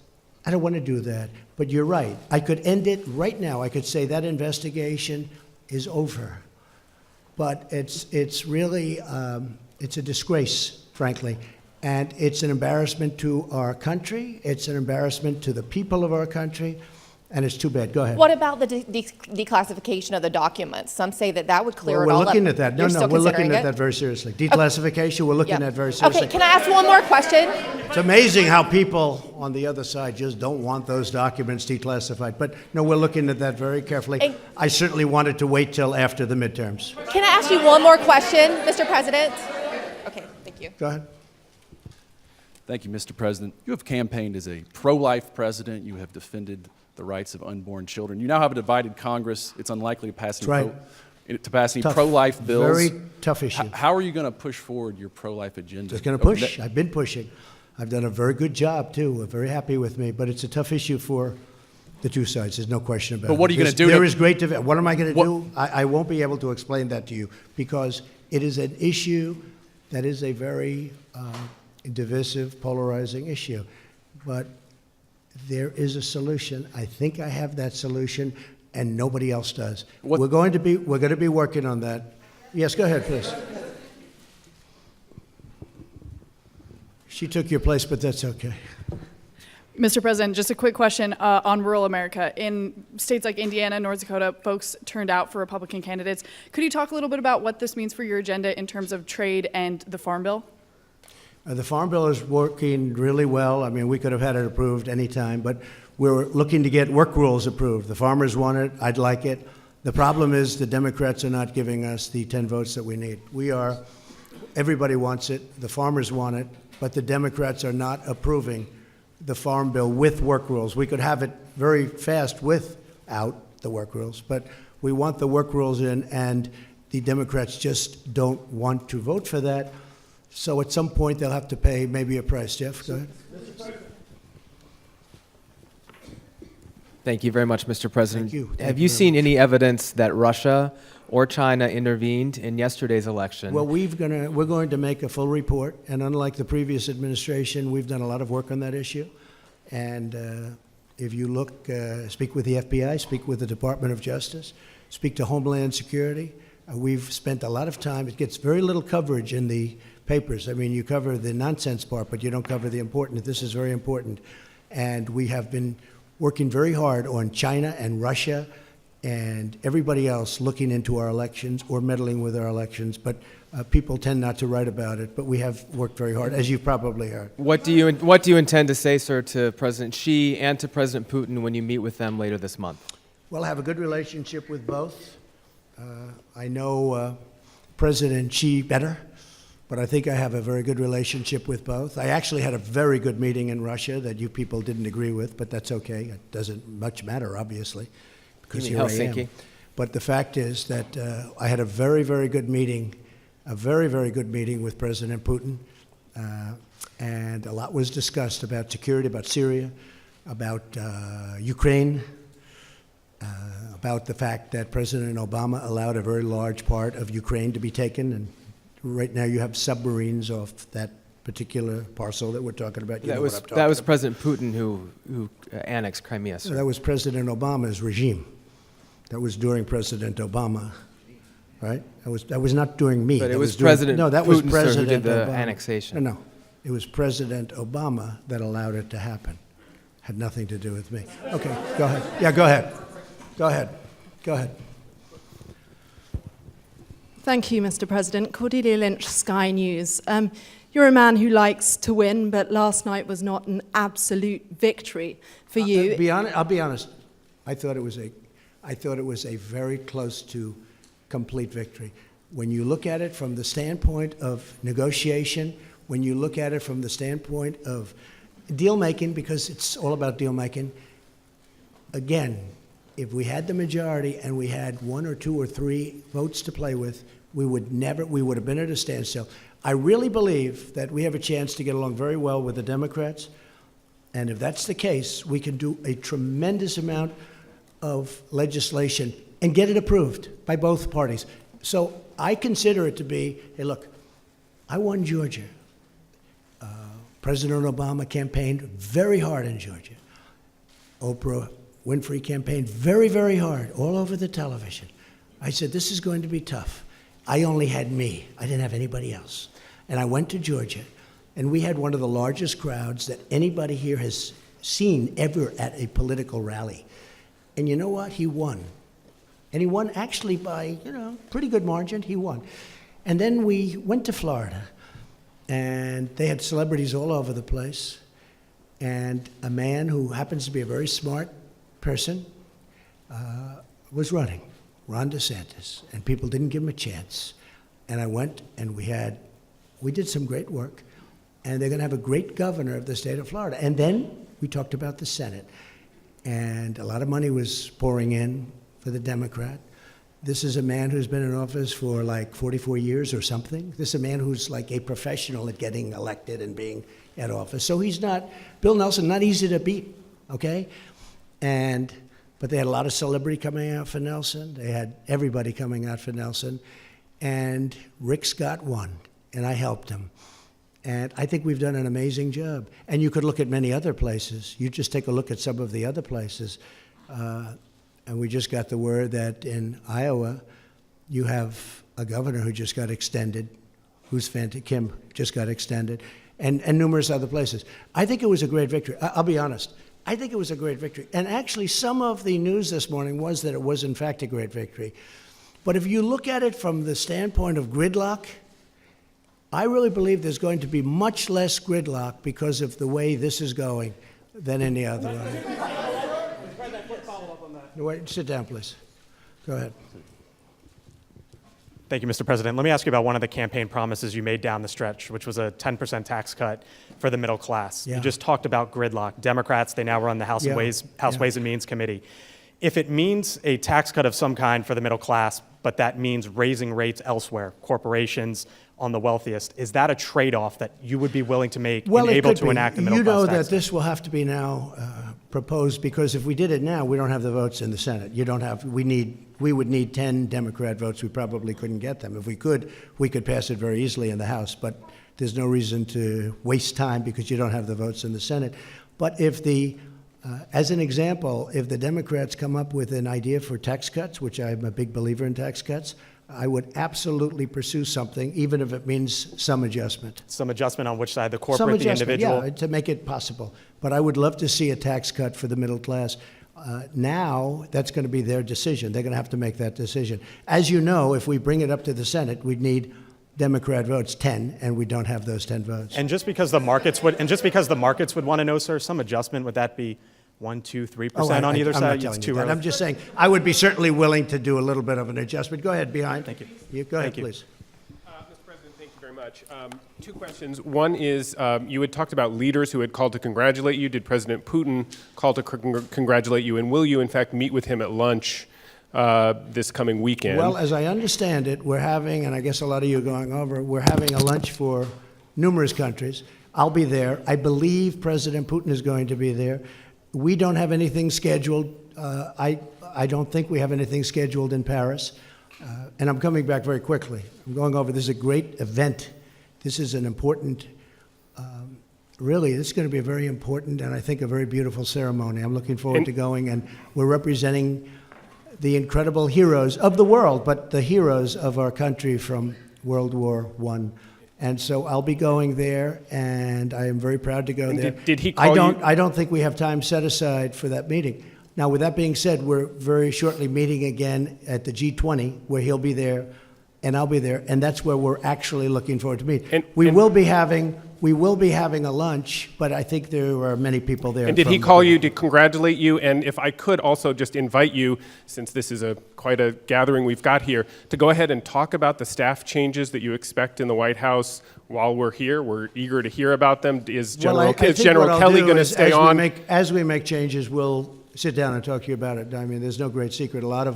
I don't want to do that. But you're right. I could end it right now. I could say that investigation is over. But it's really, it's a disgrace, frankly. And it's an embarrassment to our country. It's an embarrassment to the people of our country. And it's too bad. Go ahead. What about the declassification of the documents? Some say that that would clear Well, it all we're up. looking at that. No, You're no, still we're looking considering at that very seriously. Declassification, we're looking Yeah. at very seriously. Okay, can I ask one more question? It's amazing how people on the other side just don't want those documents declassified. But no, we're looking at that very carefully. And- I certainly wanted to wait till after the midterms. Can I ask you one more question, Mr. President? Okay, thank you. Go ahead. Thank you, Mr. President. You have campaigned as a pro-life president. You have defended the rights of unborn children. You now have a divided Congress. It's unlikely to pass That's right. any Tough. pro-life bills. Very tough issue. How are you going to push forward your pro-life agenda? Just going to push. I've been pushing. I've done a very good job, too. We're very happy with me. But it's a tough issue for the two sides. There's no question about it. But what are you going to do? There is great what am I going to do? I won't be able to explain that to you because it is an issue that is a very divisive, polarizing issue. But there is a solution. I think I have that solution, and nobody else does. We're going to be working on that. Yes, go ahead, please. She took your place, but that's okay. Mr. President, just a quick question on rural America. In states like Indiana, North Dakota, folks turned out for Republican candidates. Could you talk a little bit about what this means for your agenda in terms of trade and the Farm Bill? The Farm Bill is working really well. I mean, we could have had it approved any time, but we're looking to get work rules approved. The farmers want it. I'd like it. The problem is the Democrats are not giving us the 10 votes that we need. Everybody wants it. The farmers want it, but the Democrats are not approving the Farm Bill with work rules. We could have it very fast without the work rules, but we want the work rules in, and the Democrats just don't want to vote for that. So at some point, they'll have to pay maybe a price. Jeff, go ahead. Thank you very much, Mr. President. Thank you. Thank Have you you very seen much. any evidence that Russia or China intervened in yesterday's election? Well, we're going to make a full report, and unlike the previous administration, we've done a lot of work on that issue. And if you look, speak with the FBI, speak with the Department of Justice, speak to Homeland Security. We've spent a lot of time. It gets very little coverage in the papers. I mean, you cover the nonsense part, but you don't cover the important. This is very important. And we have been working very hard on China and Russia and everybody else looking into our elections or meddling with our elections. But people tend not to write about it. But we have worked very hard, as you've probably heard. What do you intend to say, sir, to President Xi and to President Putin when you meet with them later this month? Well, I have a good relationship with both. I know President Xi better, but I think I have a very good relationship with both. I actually had a very good meeting in Russia that you people didn't agree with, but that's okay. It doesn't much matter, obviously, because You mean here I Helsinki? am. But the fact is that I had a very, very good meeting, with President Putin, and a lot was discussed about security, about Syria, about Ukraine, about the fact that President Obama allowed a very large part of Ukraine to be taken, and right now you have submarines off that particular parcel that we're talking about. You know what I'm talking That was about. President Putin who annexed Crimea, sir. That was President Obama's regime. That was during President Obama, right? That was not during me. But it That was during- President No, that was Putin, sir, who President did the Obama. annexation. No. It was President Obama that allowed it to happen. Had nothing to do with me. Okay, go ahead. Yeah, go ahead. Go ahead. Go ahead. Thank you, Mr. President. Cordelia Lynch, Sky News. You're a man who likes to win, but last night was not an absolute victory for you. I'll be honest. I thought it was a very close to complete victory. When you look at it from the standpoint of negotiation, when you look at it from the standpoint of deal making, because it's all about deal making, again, if we had the majority and we had 1 or 2 or 3 votes to play with, we would have been at a standstill. I really believe that we have a chance to get along very well with the Democrats. And if that's the case, we can do a tremendous amount of legislation and get it approved by both parties. So I consider it to be, hey, look, I won Georgia. President Obama campaigned very hard in Georgia. Oprah Winfrey campaigned very, very hard all over the television. I said, this is going to be tough. I only had me. I didn't have anybody else. And I went to Georgia, and we had one of the largest crowds that anybody here has seen ever at a political rally. And you know what? He won. And he won actually by, pretty good margin. He won. And then we went to Florida, and they had celebrities all over the place. And a man who happens to be a very smart person was running, Ron DeSantis, and people didn't give him a chance. And I went, and we did some great work, and they're going to have a great governor of the state of Florida. And then we talked about the Senate, and a lot of money was pouring in for the Democrat. This is a man who's been in office for like 44 years or something. This is a man who's like a professional at getting elected and being at office. So he's not, Bill Nelson, not easy to beat, okay? But they had a lot of celebrity coming out for Nelson. They had everybody coming out for Nelson. And Rick Scott won, and I helped him. And I think we've done an amazing job. And you could look at many other places. You just take a look at some of the other places. And we just got the word that in Iowa, you have a governor who just got extended, who's Kim just got extended, and numerous other places. I think it was a great victory. I'll be honest. I think it was a great victory. And actually, some of the news this morning was that it was, in fact, a great victory. But if you look at it from the standpoint of gridlock, I really believe there's going to be much less gridlock because of the way this is going than any other way. Wait, sit down, please. Go ahead. Thank you, Mr. President. Let me ask you about one of the campaign promises you made down the stretch, which was a 10% tax cut for the middle class. Yeah. You just talked about gridlock. Democrats, they now run the House Ways and Means Committee. If it means a tax cut of some kind for the middle class, but that means raising rates elsewhere, corporations on the wealthiest, is that a trade-off that you would be willing to make and able to enact a middle class tax? You know that this will have to be now proposed, because if we did it now, we don't have the votes in the Senate. We would need 10 Democrat votes. We probably couldn't get them. If we could pass it very easily in the House, but there's no reason to waste time because you don't have the votes in the Senate. But as an example, if the Democrats come up with an idea for tax cuts, which I'm a big believer in tax cuts, I would absolutely pursue something, even if it means some adjustment. Some adjustment on which side, the corporate, the individual? Yeah, to make it possible. But I would love to see a tax cut for the middle class. Now, that's going to be their decision. They're going to have to make that decision. As you know, if we bring it up to the Senate, we'd need Democrat votes 10, and we don't have those 10 votes. And just because the markets would want to know, sir, some adjustment, would that be 1%, 2%, 3% on either I'm side? not telling you that. I'm just saying I would be certainly willing to do a little bit of an adjustment. Go ahead, behind. Thank you. Go ahead, Thank you. please. Mr. President, thank you very much. 2 questions. One is, you had talked about leaders who had called to congratulate you. Did President Putin call to congratulate you? And will you, in fact, meet with him at lunch this coming weekend? Well, as I understand it, we're having, and I guess a lot of you are going over, we're having a lunch for numerous countries. I'll be there. I believe President Putin is going to be there. We don't have anything scheduled. I don't think we have anything scheduled in Paris. And I'm coming back very quickly. I'm going over. This is a great event. This is an important really, this is going to be a very important and I think a very beautiful ceremony. I'm looking forward And- to going, and we're representing the incredible heroes of the world, but the heroes of our country from World War I. And so I'll be going there, and I am very proud to go And there. did he call you? I don't think we have time set aside for that meeting. Now, with that being said, we're very shortly meeting again at the G20, where he'll be there and I'll be there, and that's where we're actually looking forward to meet. We will be having a lunch, but I think there are many people there. And did he from the- call you to congratulate you? And if I could also just invite you, since this is quite a gathering we've got here, to go ahead and talk about the staff changes that you expect in the White House while we're here. We're eager to hear about them. Is Well, I think General what I'll Kelly do going to is stay on? As we make changes, we'll sit down and talk to you about it. I mean, there's no great secret. A lot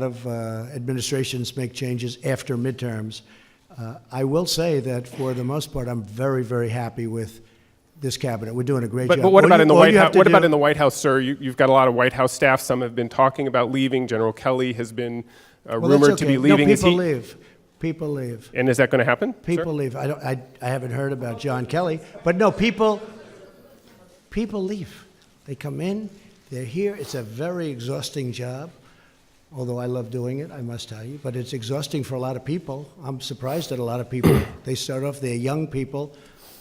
of administrations make changes after midterms. I will say that for the most part, I'm very, very happy with this cabinet. We're doing a great job. But what about in the All White you have House? to What about do- in the White House, sir? You've got a lot of White House staff. Some have been talking about leaving. General Kelly has been Well, that's rumored to okay. be leaving. No, Is people he- leave. People leave. And is that going to happen? People leave. I haven't heard about John Kelly, but no, people leave. They come in, they're here. It's a very exhausting job, although I love doing it, I must tell you, but it's exhausting for a lot of people. I'm surprised at a lot of people. They start off, they're young people,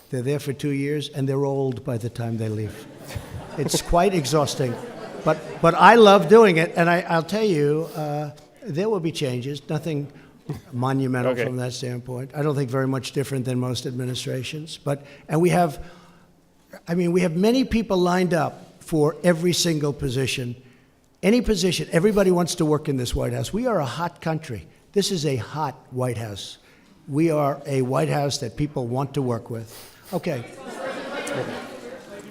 they're there for 2 years, and they're old by the time they leave. It's quite exhausting, but I love doing it, and I'll tell you, there will be changes, nothing monumental Okay. from that standpoint. I don't think very much different than most administrations, and we have many people lined up for every single position. Any position, everybody wants to work in this White House. We are a hot country. This is a hot White House. We are a White House that people want to work with. Okay.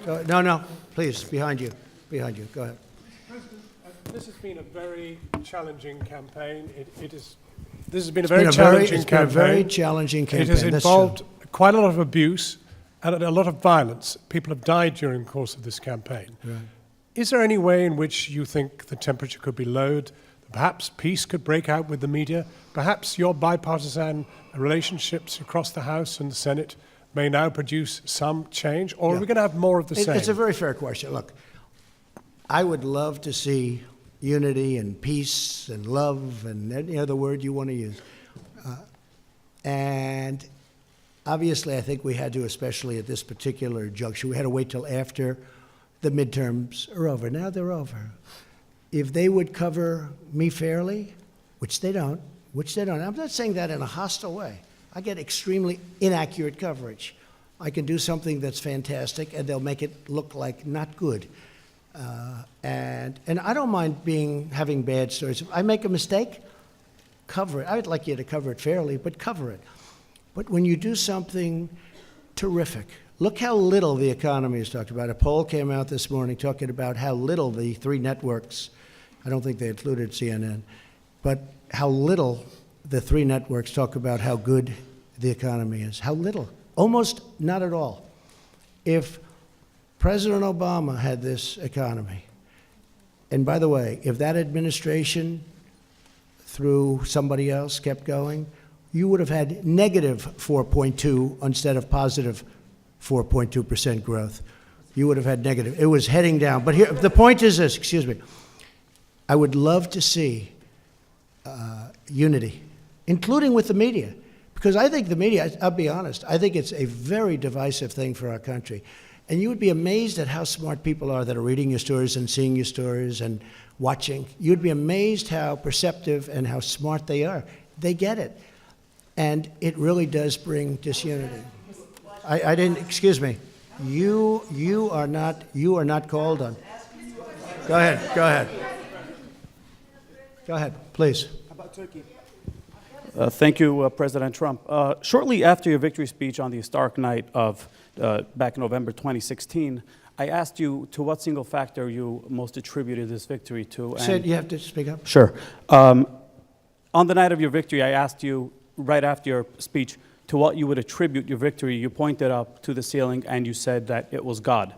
No, please, behind you, go ahead. This has been a very challenging campaign. This has been a It's very been challenging campaign. a very challenging campaign. It has that's involved true. quite a lot of abuse and a lot of violence. People have died during the course of this campaign. Right. Is there any way in which you think the temperature could be lowered? Perhaps peace could break out with the media? Perhaps your bipartisan relationships across the House and the Senate may now produce some change? Or are we going to have more of the same? It's a very fair question. Look, I would love to see unity and peace and love and any other word you want to use. And obviously, I think we had to, especially at this particular juncture, we had to wait till after the midterms are over. Now they're over. If they would cover me fairly, which they don't, I'm not saying that in a hostile way. I get extremely inaccurate coverage. I can do something that's fantastic, and they'll make it look like not good. And I don't mind having bad stories. If I make a mistake, cover it. I would like you to cover it fairly, but cover it. But when you do something terrific, look how little the economy is talked about. A poll came out this morning talking about how little the three networks, I don't think they included CNN, but how little the three networks talk about how good the economy is. How little. Almost not at all. If President Obama had this economy, and by the way, if that administration through somebody else kept going, you would have had negative 4.2 instead of positive 4.2% growth. You would have had negative. It was heading down. But here, the point is this, excuse me. I would love to see unity, including with the media, because I think the media, I'll be honest, I think it's a very divisive thing for our country. And you would be amazed at how smart people are that are reading your stories and seeing your stories and watching. You'd be amazed how perceptive and how smart they are. They get it. And it really does bring disunity. I didn't, excuse me. You are not called on. Go ahead, please. About Turkey. Thank you, President Trump. Shortly after your victory speech on the historic night of back in November 2016, I asked you to what single factor you most attributed this victory to. Said you have to speak up. Sure. On the night of your victory, I asked you, right after your speech, to what you would attribute your victory. You pointed up to the ceiling and you said that it was God.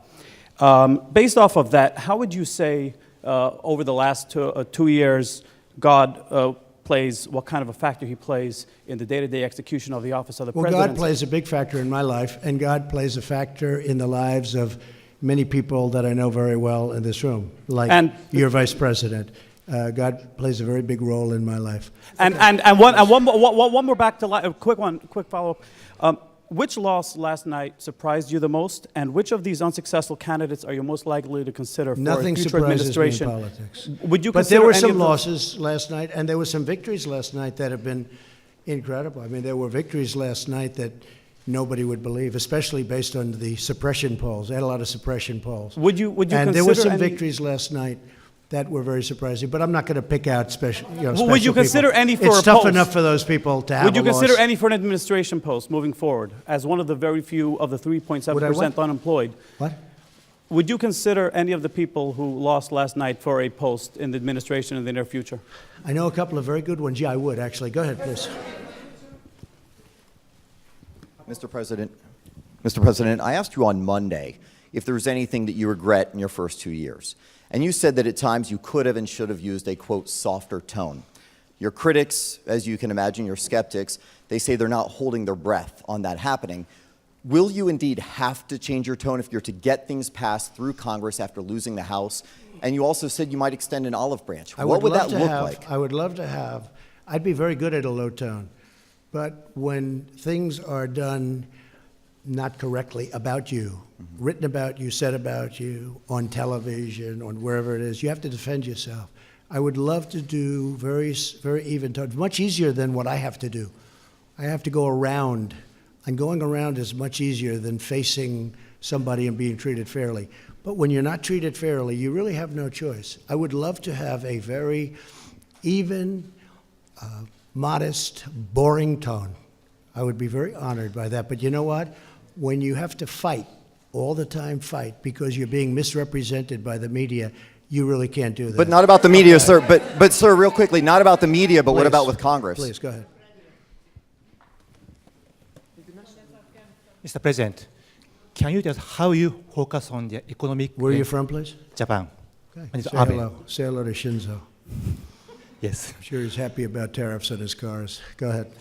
Based off of that, how would you say over the last 2 years, God plays, what kind of a factor he plays in the day-to-day execution of the office of the Well, president. God plays a big factor in my life, and God plays a factor in the lives of many people that I know very well in this room, like your vice president. God plays a very big role in my life. And one more back to a quick follow-up. Which loss last night surprised you the most, and which of these unsuccessful candidates are you most likely to consider for Nothing a future surprises me in administration? politics. Would you But consider there were any some of those- losses last night, and there were some victories last night that have been incredible. I mean, there were victories last night that nobody would believe, especially based on the suppression polls. I had a lot of suppression polls. Would you and there were consider some any- victories last night that were very surprising, but I'm not going to pick out special. Well, would you special consider people. any for It's a tough post? enough for those people to have Would you a loss. consider any for an administration post moving forward as one of the very few of the 3.7% what? unemployed? What? Would you consider any of the people who lost last night for a post in the administration in the near future? I know a couple of very good ones. Yeah, I would, actually. Go ahead, please. Mr. President, I asked you on Monday if there was anything that you regret in your first 2 years. And you said that at times you could have and should have used a, quote, softer tone. Your critics, as you can imagine, your skeptics, they say they're not holding their breath on that happening. Will you indeed have to change your tone if you're to get things passed through Congress after losing the House? And you also said you might extend an olive branch. What would that look like? I would love to have. I'd be very good at a low tone. But when things are done not correctly about you, written about you, said about you, on television, on wherever it is, you have to defend yourself. I would love to do very even tones, much easier than what I have to do. I have to go around, and going around is much easier than facing somebody and being treated fairly. But when you're not treated fairly, you really have no choice. I would love to have a very even, modest, boring tone. I would be very honored by that. But you know what? When you have to fight, all the time fight, because you're being misrepresented by the media, you really can't do that. But not about the media, sir. But sir, real quickly, not about the media, but what about with Congress? Please, go ahead. Mr. President, can you just how you focus on the economic? Where are you from, please? Japan. Okay. And it's Say Abe. hello. Say hello to Shinzo. Yes. I'm sure he's happy about tariffs on his cars. Go ahead.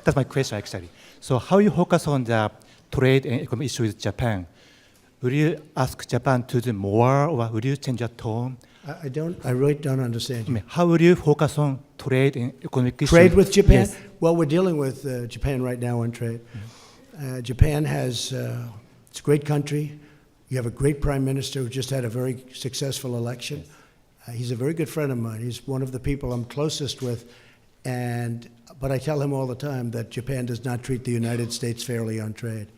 That's my question, actually. So how you focus on the trade and economic issues with Japan? Will you ask Japan to do more, or will you change your tone? I really don't understand you. How will you focus on trade and economic issues? Trade with Japan? Yes. Well, we're dealing with Japan right now on trade. Japan has, it's a great country. You have a great prime minister who just had a very successful election. He's a very good friend of mine. He's one of the people I'm closest with. But I tell him all the time that Japan does not treat the United States fairly on trade.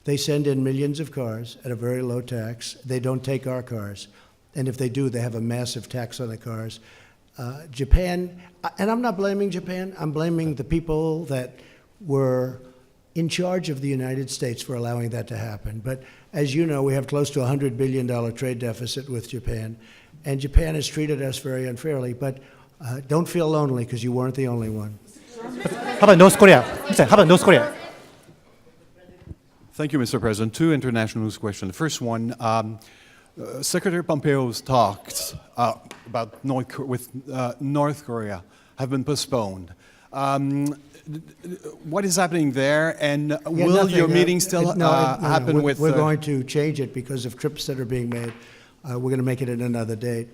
They send in millions of cars at a very low tax. They don't take our cars. And if they do, they have a massive tax on the cars. Japan, and I'm not blaming Japan, I'm blaming the people that were in charge of the United States for allowing that to happen. But as you know, we have close to a $100 billion trade deficit with Japan. And Japan has treated us very unfairly. But don't feel lonely, because you weren't the only one. How about North Korea? How about North Korea? Thank you, Mr. President. Two international news questions. The first one, Secretary Pompeo's talks about North Korea have been postponed. What is happening there, and will your meeting still happen with... We're going to change it because of trips that are being made. We're going to make it at another date.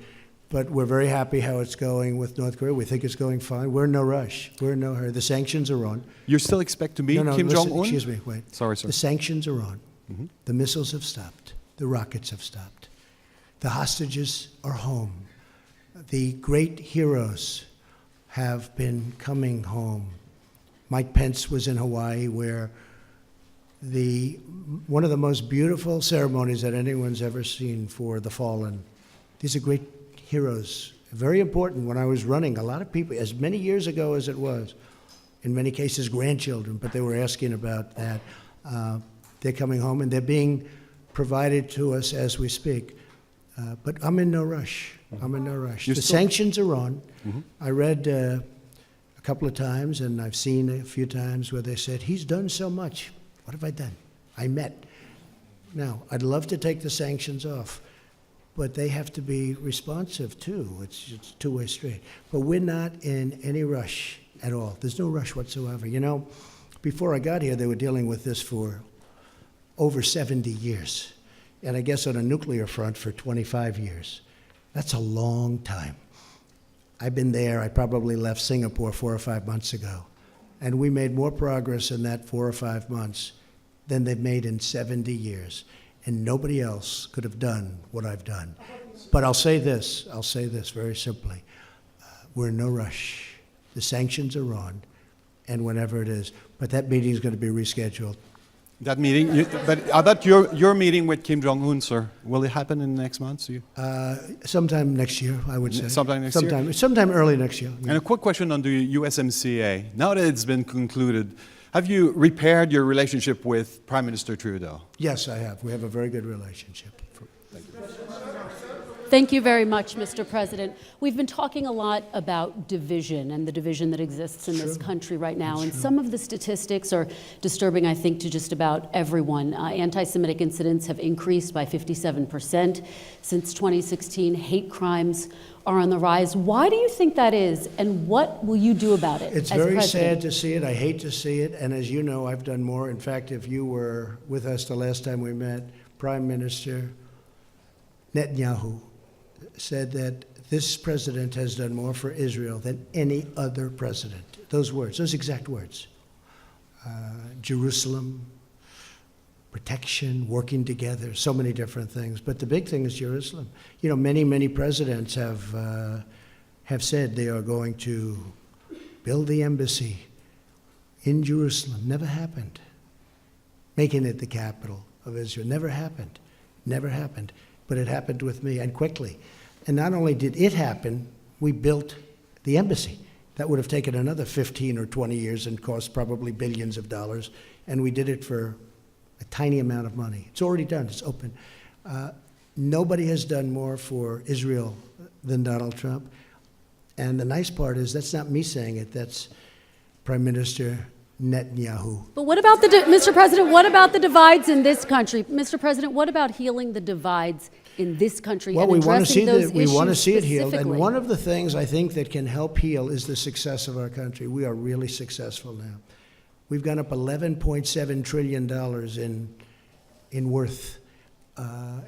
But we're very happy how it's going with North Korea. We think it's going fine. We're in no rush. We're in no hurry. The sanctions are on. You still expect to meet Kim listen, Jong-un? Excuse me, wait. Sorry, sir. The sanctions are on. The missiles have stopped. The rockets have stopped. The hostages are home. The great heroes have been coming home. Mike Pence was in Hawaii, where one of the most beautiful ceremonies that anyone's ever seen for the fallen. These are great heroes. Very important. When I was running, a lot of people, as many years ago as it was, in many cases grandchildren, but they were asking about that. They're coming home, and they're being provided to us as we speak. But I'm in no rush. I'm in no rush. The sanctions are on. I read a couple of times, and I've seen a few times where they said, he's done so much. What have I done? I met. Now, I'd love to take the sanctions off. but they have to be responsive too. It's a two-way street. But we're not in any rush at all. There's no rush whatsoever. You know, before I got here, they were dealing with this for over 70 years. And I guess on a nuclear front for 25 years. That's a long time. I've been there. I probably left Singapore 4 or 5 months ago. And we made more progress in that 4 or 5 months than they've made in 70 years. And nobody else could have done what I've done. But I'll say this very simply. We're in no rush. The sanctions are on, and whenever it is. But that meeting is going to be rescheduled. That meeting, but about your meeting with Kim Jong-un, sir, will it happen in the next month? Sometime next year, I would say. Sometime next year? Sometime early next year. And a quick question on the USMCA. Now that it's been concluded, have you repaired your relationship with Prime Minister Trudeau? Yes, I have. We have a very good relationship. Thank you. Thank you very much, Mr. President. We've been talking a lot about division and the division that exists in this country right now. And some of the statistics are disturbing, I think, to just about everyone. Anti-Semitic incidents have increased by 57% since 2016. Hate crimes are on the rise. Why do you think that is, and what will you do about it? It's as very president? sad to see it. I hate to see it. And as you know, I've done more. In fact, if you were with us the last time we met, Prime Minister Netanyahu said that this president has done more for Israel than any other president. Those words, those exact words. Jerusalem, protection, working together, so many different things. But the big thing is Jerusalem. You know, many presidents have said they are going to build the embassy in Jerusalem. Never happened. Making it the capital of Israel. Never happened. Never happened. But it happened with me, and quickly. And not only did it happen, we built the embassy. That would have taken another 15 or 20 years and cost probably billions of dollars. And we did it for a tiny amount of money. It's already done. It's open. Nobody has done more for Israel than Donald Trump. And the nice part is that's not me saying it. That's Prime Minister Netanyahu. But what about Mr. President, what about the divides in this country? Mr. President, what about healing the divides in this country Well, and we want to see those we want to issues see it healed. And specifically? one of the things I think that can help heal is the success of our country. We are really successful now. We've gone up $11.7 trillion in worth.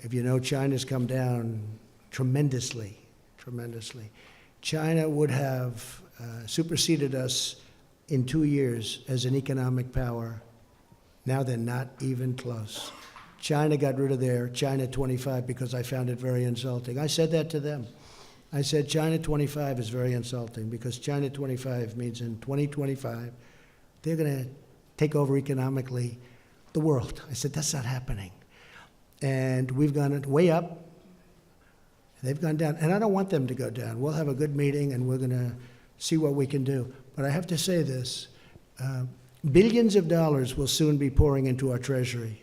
If you know, China's come down tremendously. China would have superseded us in 2 years as an economic power. Now they're not even close. China got rid of their China 25 because I found it very insulting. I said that to them. I said China 25 is very insulting because China 25 means in 2025 they're going to take over economically the world. I said that's not happening. And we've gone way up. They've gone down. And I don't want them to go down. We'll have a good meeting and we're going to see what we can do. But I have to say this, billions of dollars will soon be pouring into our treasury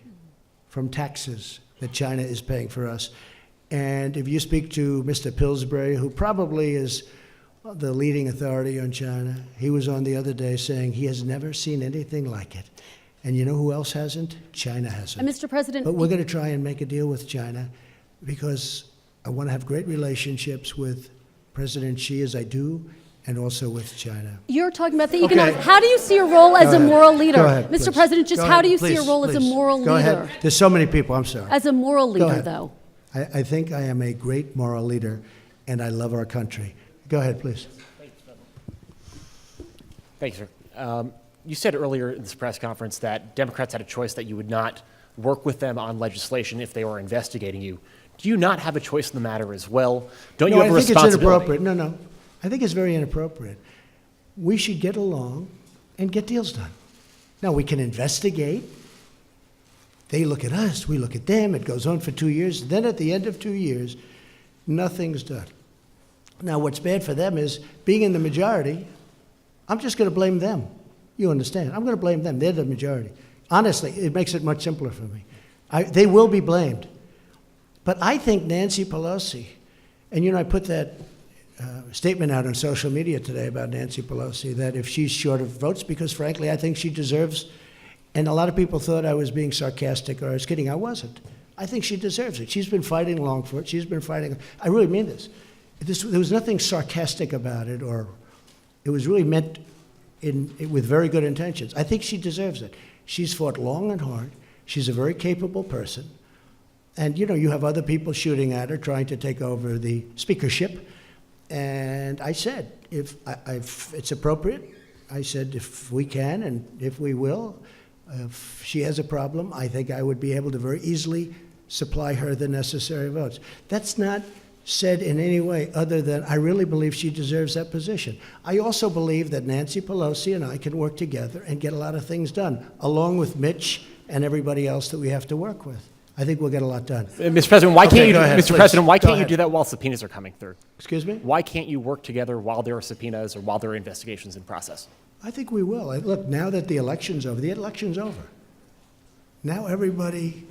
from taxes that China is paying for us. And if you speak to Mr. Pillsbury, who probably is the leading authority on China, he was on the other day saying he has never seen anything like it. And you know who else hasn't? China hasn't. And Mr. President, but we're going to try and make a deal with China because I want to have great relationships with President Xi, as I do, and also with China. You're talking about the economic. How do you see your role as a moral leader? Go ahead, Mr. please. President, just Go how ahead, do you see please, your role as a please. moral Go leader? ahead. There's so many people, I'm sorry. As a moral Go leader, ahead. though. I think I am a great moral leader, and I love our country. Go ahead, please. Thank you, sir. You said earlier in this press conference that Democrats had a choice that you would not work with them on legislation if they were investigating you. Do you not have a choice in the matter as well? Don't you have a responsibility? I think it's inappropriate. No. I think it's very inappropriate. We should get along and get deals done. Now, we can investigate. They look at us, we look at them. It goes on for 2 years. Then at the end of 2 years, nothing's done. Now, what's bad for them is being in the majority, I'm just going to blame them. You understand? I'm going to blame them. They're the majority. Honestly, it makes it much simpler for me. They will be blamed. But I think Nancy Pelosi, and you know, I put that statement out on social media today about Nancy Pelosi, that if she's short of votes, because frankly, I think she deserves, and a lot of people thought I was being sarcastic or I was kidding. I wasn't. I think she deserves it. She's been fighting long for it. She's been fighting. I really mean this. There was nothing sarcastic about it, or it was really meant with very good intentions. I think she deserves it. She's fought long and hard. She's a very capable person. And, you know, you have other people shooting at her, trying to take over the speakership. And I said, if it's appropriate, I said, if we can and if we will, if she has a problem, I think I would be able to very easily supply her the necessary votes. That's not said in any way other than I really believe she deserves that position. I also believe that Nancy Pelosi and I can work together and get a lot of things done, along with Mitch and everybody else that we have to work with. I think we'll get a lot done. Mr. President, why can't you? Go ahead, Mr. please. President, why Go can't you ahead. do that while subpoenas are coming through? Excuse me? Why can't you work together while there are subpoenas or while there are investigations in process? I think we will. Look, now that the election's over, the election's over. Now everybody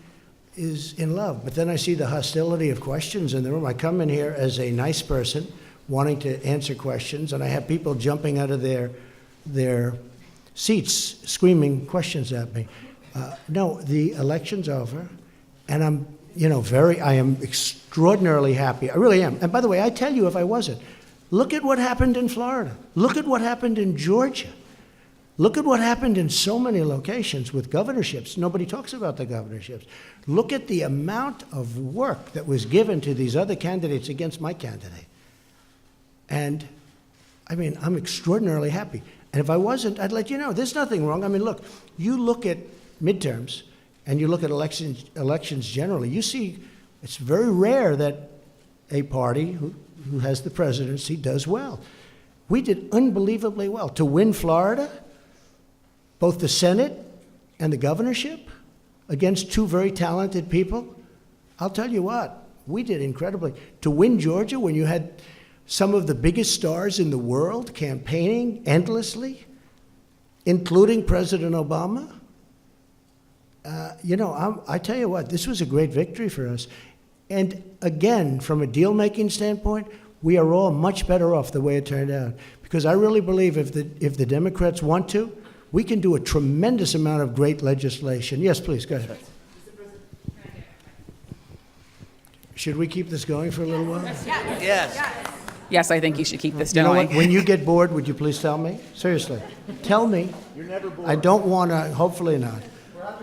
is in love. But then I see the hostility of questions in the room. I come in here as a nice person wanting to answer questions, and I have people jumping out of their seats screaming questions at me. No, the election's over, and I am extraordinarily happy. I really am. And by the way, I tell you if I wasn't, look at what happened in Florida. Look at what happened in Georgia. Look at what happened in so many locations with governorships. Nobody talks about the governorships. Look at the amount of work that was given to these other candidates against my candidate. And, I mean, I'm extraordinarily happy. And if I wasn't, I'd let you know. There's nothing wrong. I mean, look, you look at midterms and you look at elections generally, you see it's very rare that a party who has the presidency does well. We did unbelievably well. To win Florida, both the Senate and the governorship, against two very talented people, I'll tell you what, we did incredibly. To win Georgia when you had some of the biggest stars in the world campaigning endlessly, including President Obama, I tell you what, this was a great victory for us. And again, from a deal-making standpoint, we are all much better off the way it turned out. Because I really believe if the Democrats want to, we can do a tremendous amount of great legislation. Yes, please, go ahead. Should we keep this going for a little while? Yes. Yes, I think you should keep this You know going. what? When you get bored, would you please tell me? Seriously. Tell me. You're never bored. I don't want to, hopefully not.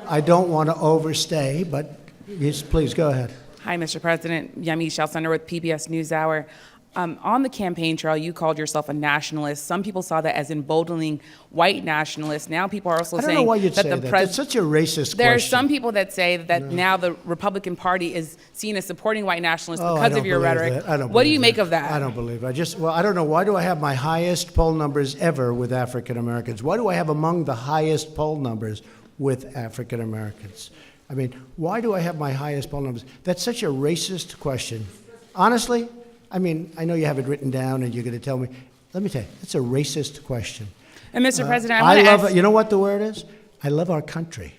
I don't want to overstay, but yes, please, go ahead. Hi, Mr. President. Yemi Shelcender with PBS NewsHour. On the campaign trail, you called yourself a nationalist. Some people saw that as emboldening white nationalists. Now people are also I don't know saying why you'd that say the that. president. That's such a racist There are question. some people that say that now the Republican Party is seen as supporting white nationalists Oh, I because don't of your believe rhetoric. that. I don't What do believe you make of that? I don't believe it. I don't know. Why do I have my highest poll numbers ever with African Americans? Why do I have among the highest poll numbers with African Americans? I mean, why do I have my highest poll numbers? That's such a racist question. Honestly, I mean, I know you have it written down and you're going to tell me. Let me tell you, it's a racist question. And Mr. President, I want to love ask. it. You know what the word is? I love our country.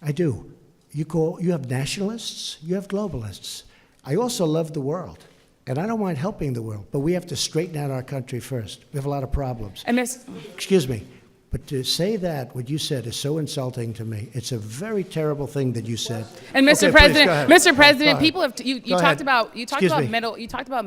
I do. You have nationalists, you have globalists. I also love the world. And I don't mind helping the world, but we have to straighten out our country first. We have a lot of problems. And Excuse me, but to say that, what you said, is so insulting to me. It's a very terrible thing that you said. And Mr. Okay, President, please, go ahead. Mr. Go President, ahead. people have you Go talked ahead. about Excuse me.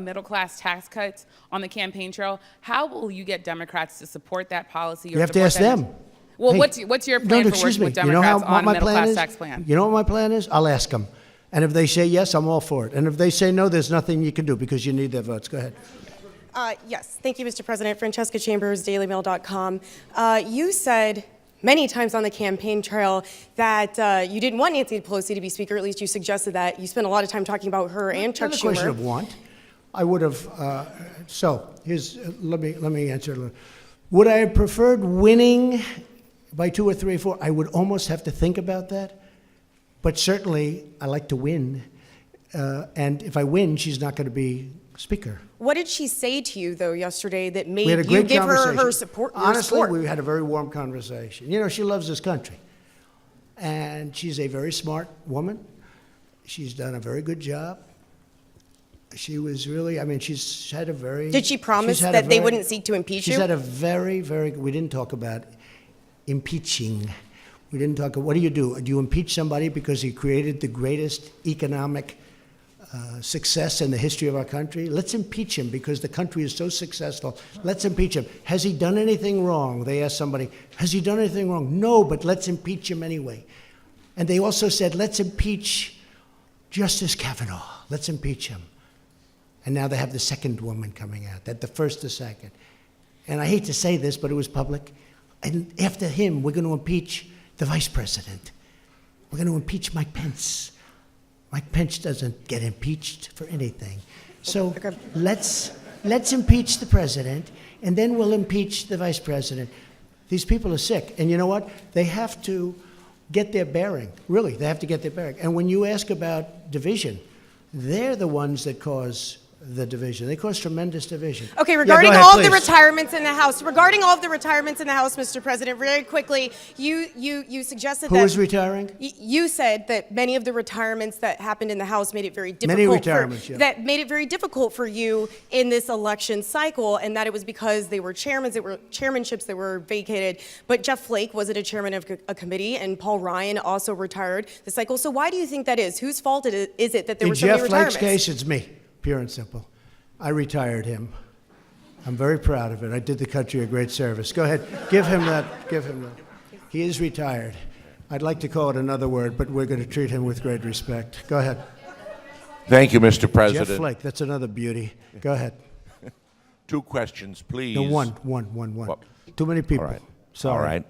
middle class tax cuts on the campaign trail. How will you get Democrats to support that policy? Or You have to ask support that them. Well, Hey, what's your plan for excuse working with me. You know how, Democrats what on a my middle plan class is? tax plan? You know what my plan is? I'll ask them. And if they say yes, I'm all for it. And if they say no, there's nothing you can do because you need their votes. Go ahead. Yes, thank you, Mr. President. Francesca Chambers, DailyMail.com. You said many times on the campaign trail that you didn't want Nancy Pelosi to be Speaker. At least you suggested that. You spent a lot of time talking about her and Chuck Not a question Schumer. of want. I would have. So here's let me answer a little. Would I have preferred winning by 2 or 3 or 4? I would almost have to think about that. But certainly, I like to win. And if I win, she's not going to be Speaker. What did she say to you, though, yesterday that made We had a you great give her conversation. support? your Honestly, support? we had a very warm conversation. You know, she loves this country. And she's a very smart woman. She's done a very good job. She was really, I mean, she's had a very... Did she promise she's had that a they very- wouldn't seek to impeach She's you? had a very, we didn't talk about impeaching. We didn't talk, what do? Do you impeach somebody because he created the greatest economic success in the history of our country? Let's impeach him because the country is so successful. Let's impeach him. Has he done anything wrong? They asked somebody, has he done anything wrong? No, but let's impeach him anyway. And they also said, let's impeach Justice Kavanaugh. Let's impeach him. And now they have the second woman coming out, that the first, the second. And I hate to say this, but it was public. And after him, we're going to impeach the vice president. We're going to impeach Mike Pence. Mike Pence doesn't get impeached for anything. So let's impeach the president, and then we'll impeach the vice president. These people are sick. And you know what? They have to get their bearing. Really, they have to get their bearing. And when you ask about division, they're the ones that cause the division. They cause tremendous division. Okay, Yeah, regarding go ahead, all of the please. retirements in the House, Mr. President, very quickly, you suggested Who that is retiring? You said that many of the retirements that happened in the House made it very difficult. Many retirements, yeah. That made it very difficult for you in this election cycle, and that it was because they were chairmanships that were vacated. But Jeff Flake wasn't a chairman of a committee, and Paul Ryan also retired the cycle. So why do you think that is? Whose fault is it that there were so many In Jeff retirements? Flake's case, it's me, pure and simple. I retired him. I'm very proud of it. I did the country a great service. Go ahead, give him that. Give him that. He is retired. I'd like to call it another word, but we're going to treat him with great respect. Go ahead. Thank you, Mr. President. Jeff Flake, that's another beauty. Go ahead. 2 questions, please. No, one. Too many people. All right. Sorry. All right.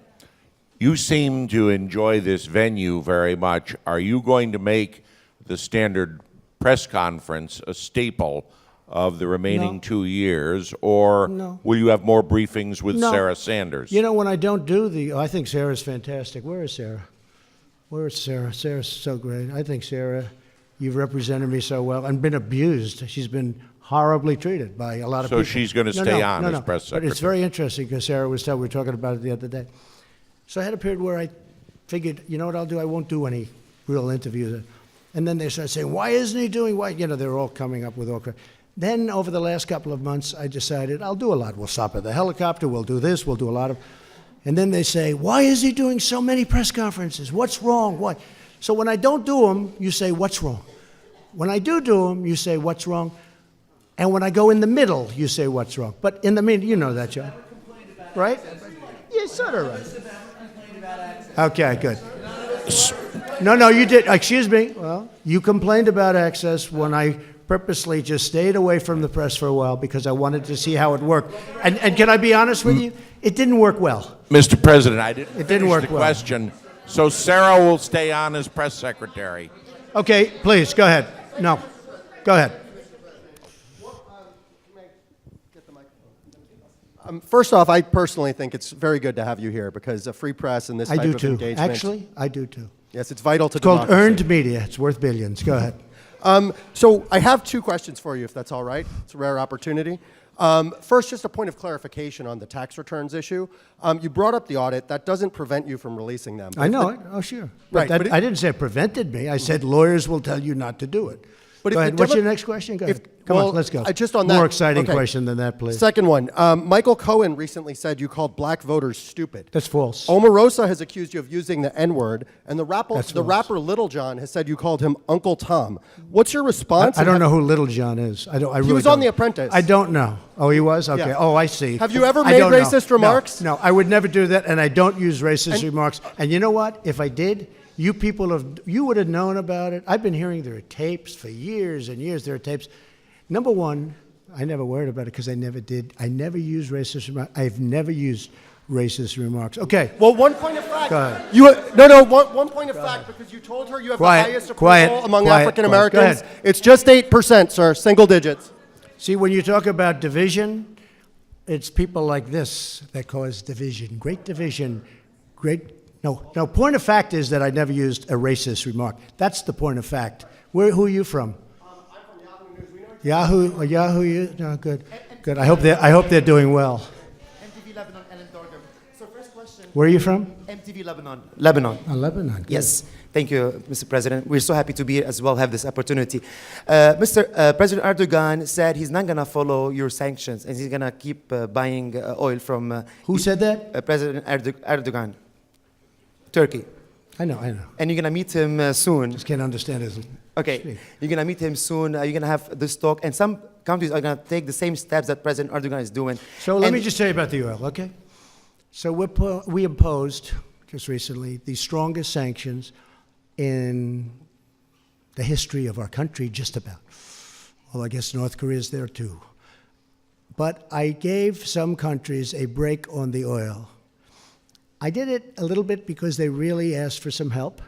You seem to enjoy this venue very much. Are you going to make the standard press conference a staple of the remaining No. 2 years, or No. will you have more briefings with No. Sarah Sanders? You know, when I don't do I think Sarah's fantastic. Where is Sarah? Where is Sarah? Sarah's so great. I think Sarah, you've represented me so well and been abused. She's been horribly treated by a lot of So people. she's gonna stay on as press But it's secretary. very interesting because Sarah we were talking about it the other day. So I had a period where I figured, you know what I'll do? I won't do any real interviews. And then they started saying, why isn't he doing why? You know, they're all coming up with all kinds. Then over the last couple of months, I decided I'll do a lot. We'll stop at the helicopter, we'll do this, we'll do a lot of, and then they say, why is he doing so many press conferences? What's wrong? What? So when I don't do them, you say, what's wrong? When I do them, you say, what's wrong? And when I go in the middle, you say, what's wrong? But in the middle, you know that, John. Right? Yeah, sort of right. Okay, good. No, you did. Excuse me. Well, you complained about access when I purposely just stayed away from the press for a while because I wanted to see how it worked. And can I be honest with you? It didn't work well. Mr. President, I didn't It didn't finish work the well. question. So Sarah will stay on as press secretary. Okay, please, go ahead. No, go ahead. First off, I personally think it's very good to have you here because a free press and this I type do of too. engagement. Actually, I do too. Yes, it's vital to It's called democracy. earned media. It's worth billions. Go ahead. So I have 2 questions for you, if that's all right. It's a rare opportunity. First, just a point of clarification on the tax returns issue. You brought up the audit. That doesn't prevent you from releasing them. I know it. Oh, sure. Right, But but it- I didn't say it prevented me. I said lawyers will tell you not to do it. But Go if ahead. the What's your Demo- next question? Go if- ahead. Come well, on, let's go. Just on More that. exciting Okay. question than that, please. Second one. Michael Cohen recently said you called black voters stupid. That's false. Omarosa has accused you of using the N-word, and the That's false. rapper Little John has said you called him Uncle Tom. What's your response? I don't know who Little John is. I don't. I He really was on don't. The Apprentice. I don't know. Oh, he was. Okay. Yeah. Oh, I see. Have you ever I made don't know. racist No, remarks? No, I would never do that, and I don't use racist And- remarks. And you know what? If I did, you would have known about it. I've been hearing there are tapes for years and years. There are tapes. Number one, I never worried about it because I never did. I never used racist remarks. I've never used racist remarks. Okay. Well, one point of fact. Go ahead. One point of fact, because you told her you have Quiet, the highest approval quiet, among quiet, African quiet. Go Americans. ahead. It's just 8%, sir, single digits. See, when you talk about division, it's people like this that cause division. Great division. No, point of fact is that I never used a racist remark. That's the point of fact. Who are you from? Yahoo, Yahoo, no, good. I hope they're doing well. MTV Lebanon, Ellen Dorgan. So first question. Where are you from? MTV Lebanon. Lebanon. Oh, Lebanon. Good. Yes. Thank you, Mr. President. We're so happy to be here as well, have this opportunity. President Erdogan said he's not going to follow your sanctions and he's going to keep buying oil from... Who said that? President Erdogan. Turkey. I know. And you're going to meet him soon. Just can't understand his. Okay, you're going to meet him soon. You're going to have this talk. And some countries are going to take the same steps that President Erdogan is doing. So let And- me just tell you about the oil, okay? So we imposed just recently the strongest sanctions in the history of our country, just about. Well, I guess North Korea is there too. But I gave some countries a break on the oil. I did it a little bit because they really asked for some help.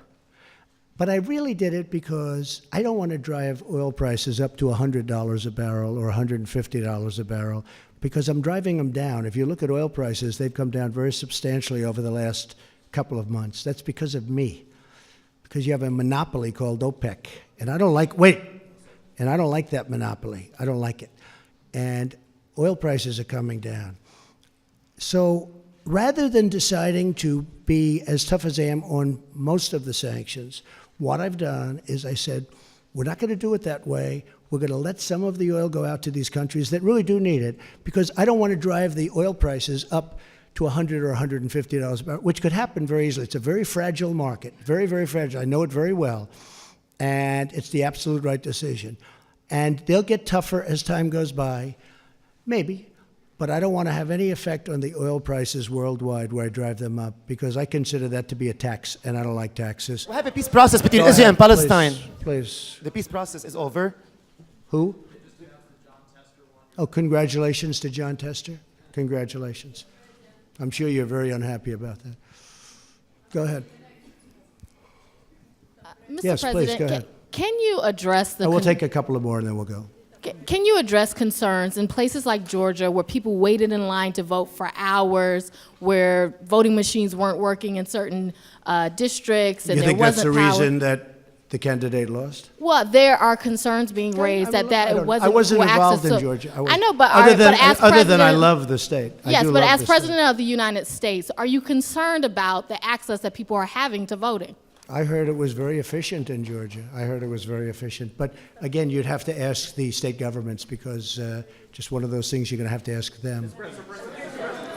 But I really did it because I don't want to drive oil prices up to $100 a barrel or $150 a barrel, because I'm driving them down. If you look at oil prices, they've come down very substantially over the last couple of months. That's because of me, because you have a monopoly called OPEC. And I don't like that monopoly. I don't like it. And oil prices are coming down. So rather than deciding to be as tough as I am on most of the sanctions, what I've done is I said, we're not going to do it that way. We're going to let some of the oil go out to these countries that really do need it, because I don't want to drive the oil prices up to $100 or $150 a barrel, which could happen very easily. It's a very fragile market, very, very fragile. I know it very well. And it's the absolute right decision. And they'll get tougher as time goes by, maybe. But I don't want to have any effect on the oil prices worldwide where I drive them up, because I consider that to be a tax, and I don't like taxes. We have a peace process between Go Israel ahead, and Palestine. Please. The peace process is over. Who? Oh, congratulations to John Tester. Congratulations. I'm sure you're very unhappy about that. Go ahead. Mr. Yes, please, President, go ahead. Can you address the We'll take a couple of more and then we'll go. Can you address concerns in places like Georgia where people waited in line to vote for hours, where voting machines weren't working in certain districts, and You there think that's wasn't the power? reason that the candidate lost? Well, there are concerns being raised I it wasn't. I wasn't equal involved access in to- Georgia. I know, but other than, as other than I president- love the state. I Yes, do but love as the state. president of the United States, are you concerned about the access that people are having to voting? I heard it was very efficient in Georgia. I heard it was very efficient. But again, you'd have to ask the state governments, because just one of those things you're going to have to ask them.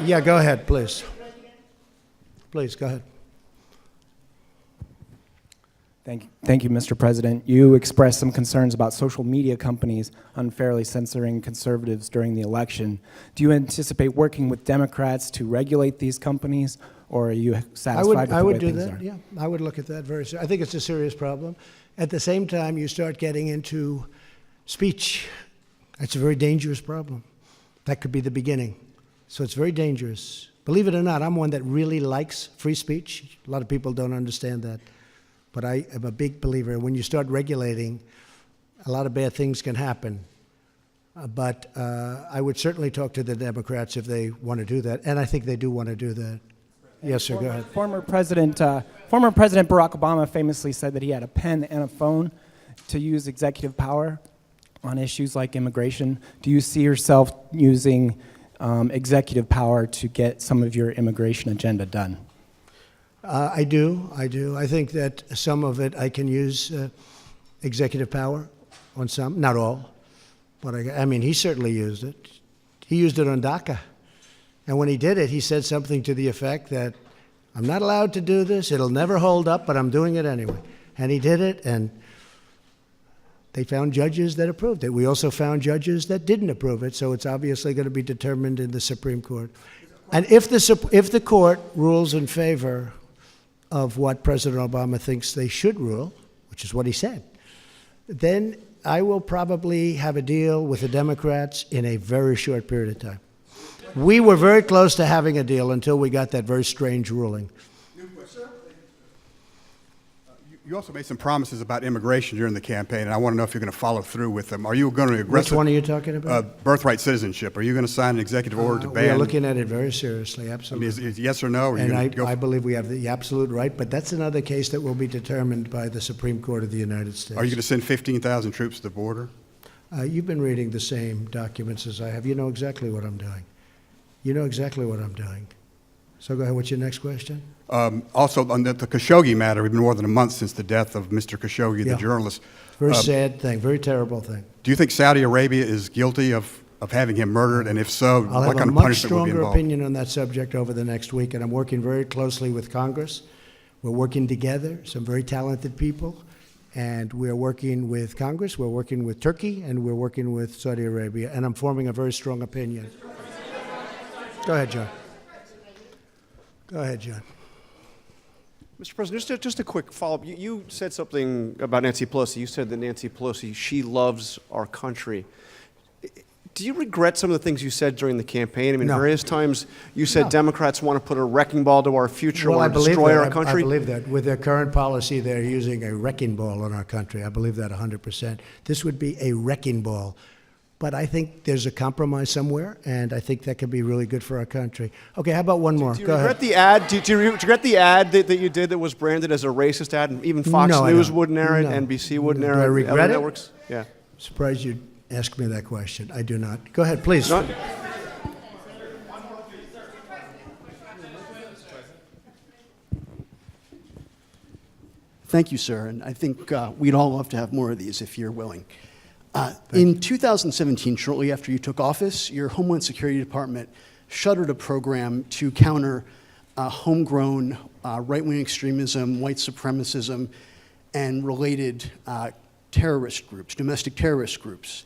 Yeah, go ahead, please. Please, go ahead. Thank you, Mr. President. You expressed some concerns about social media companies unfairly censoring conservatives during the election. Do you anticipate working with Democrats to regulate these companies, or are you satisfied with I the would way do things that, are? yeah. I would look at that very seriously. I think it's a serious problem. At the same time, you start getting into speech. It's a very dangerous problem. That could be the beginning. So it's very dangerous. Believe it or not, I'm one that really likes free speech. A lot of people don't understand that. But I am a big believer. When you start regulating, a lot of bad things can happen. But I would certainly talk to the Democrats if they want to do that. And I think they do want to do that. Yes, sir, go ahead. Former President Barack Obama famously said that he had a pen and a phone to use executive power on issues like immigration. Do you see yourself using executive power to get some of your immigration agenda done? I do. I think that some of it I can use executive power on some, not all. But I mean, he certainly used it. He used it on DACA. And when he did it, he said something to the effect that, I'm not allowed to do this, it'll never hold up, but I'm doing it anyway. And he did it, and they found judges that approved it. We also found judges that didn't approve it, so it's obviously going to be determined in the Supreme Court. And if the court rules in favor of what President Obama thinks they should rule, which is what he said, then I will probably have a deal with the Democrats in a very short period of time. We were very close to having a deal until we got that very strange ruling. You also made some promises about immigration during the campaign, and I want to know if you're going to follow through with them. Are you going to Which one are you talking about? Birthright citizenship. Are you going to sign an executive order to ban? We are looking at it very seriously, absolutely. I mean, is yes or no? Or are you And going to go I believe we have the absolute right, but that's another case that will be determined by the Supreme Court of the United States. Are you going to send 15,000 troops to the border? You've been reading the same documents as I have. You know exactly what I'm doing. You know exactly what I'm doing. So go ahead. What's your next question? Also, on the Khashoggi matter, we've been more than a month since the death of Mr. Khashoggi, Yeah. the journalist. Very sad thing, very terrible thing. Do you think Saudi Arabia is guilty of having him murdered? And if so, I'll what have kind a of much punishment will be stronger involved? opinion on that subject over the next week, and I'm working very closely with Congress. We're working together, some very talented people, and we're working with Congress, we're working with Turkey, and we're working with Saudi Arabia, and I'm forming a very strong opinion. Go ahead, John. Go ahead, John. Mr. President, just a quick follow-up. You said something about Nancy Pelosi. You said that Nancy Pelosi, she loves our country. Do you regret some of the things you said during the campaign? I mean, No. various times you said No. Democrats want to put a wrecking ball to our future, Well, I want to believe destroy that. our country. I believe that. With their current policy, they're using a wrecking ball on our country. I believe that 100%. This would be a wrecking ball. But I think there's a compromise somewhere, and I think that could be really good for our country. Okay, how about one more? Do you Go regret ahead. the ad? Do you regret the ad that you did that was branded as a racist ad, and even Fox No, I News don't. wouldn't air it, No. NBC wouldn't Do air it, I other regret it? networks? Yeah. Surprised you asked me that question. I do not. Go ahead, please. No? Thank you, sir. And I think we'd all love to have more of these if you're willing. In 2017, shortly after you took office, your Homeland Security Department shuttered a program to counter homegrown right-wing extremism, white supremacism, and related terrorist groups, domestic terrorist groups,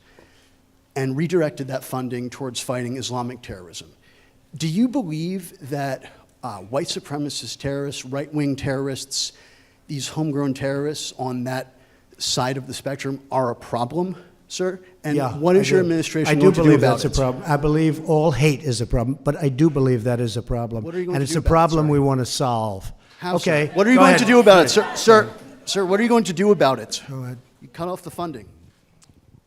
and redirected that funding towards fighting Islamic terrorism. Do you believe that white supremacist terrorists, right-wing terrorists, these homegrown terrorists on that side of the spectrum are a problem, sir? And Yeah, what is I your do. administration I do going to do believe about that's it? a problem. I believe all hate is a problem, but I do believe that is a problem. What are you going and to it's do a about it, problem sir? we want to solve. How, okay. sir? What are you go going ahead. to do about it, Go sir? ahead. Sir, what are you going to do about it? Go ahead. You cut off the funding.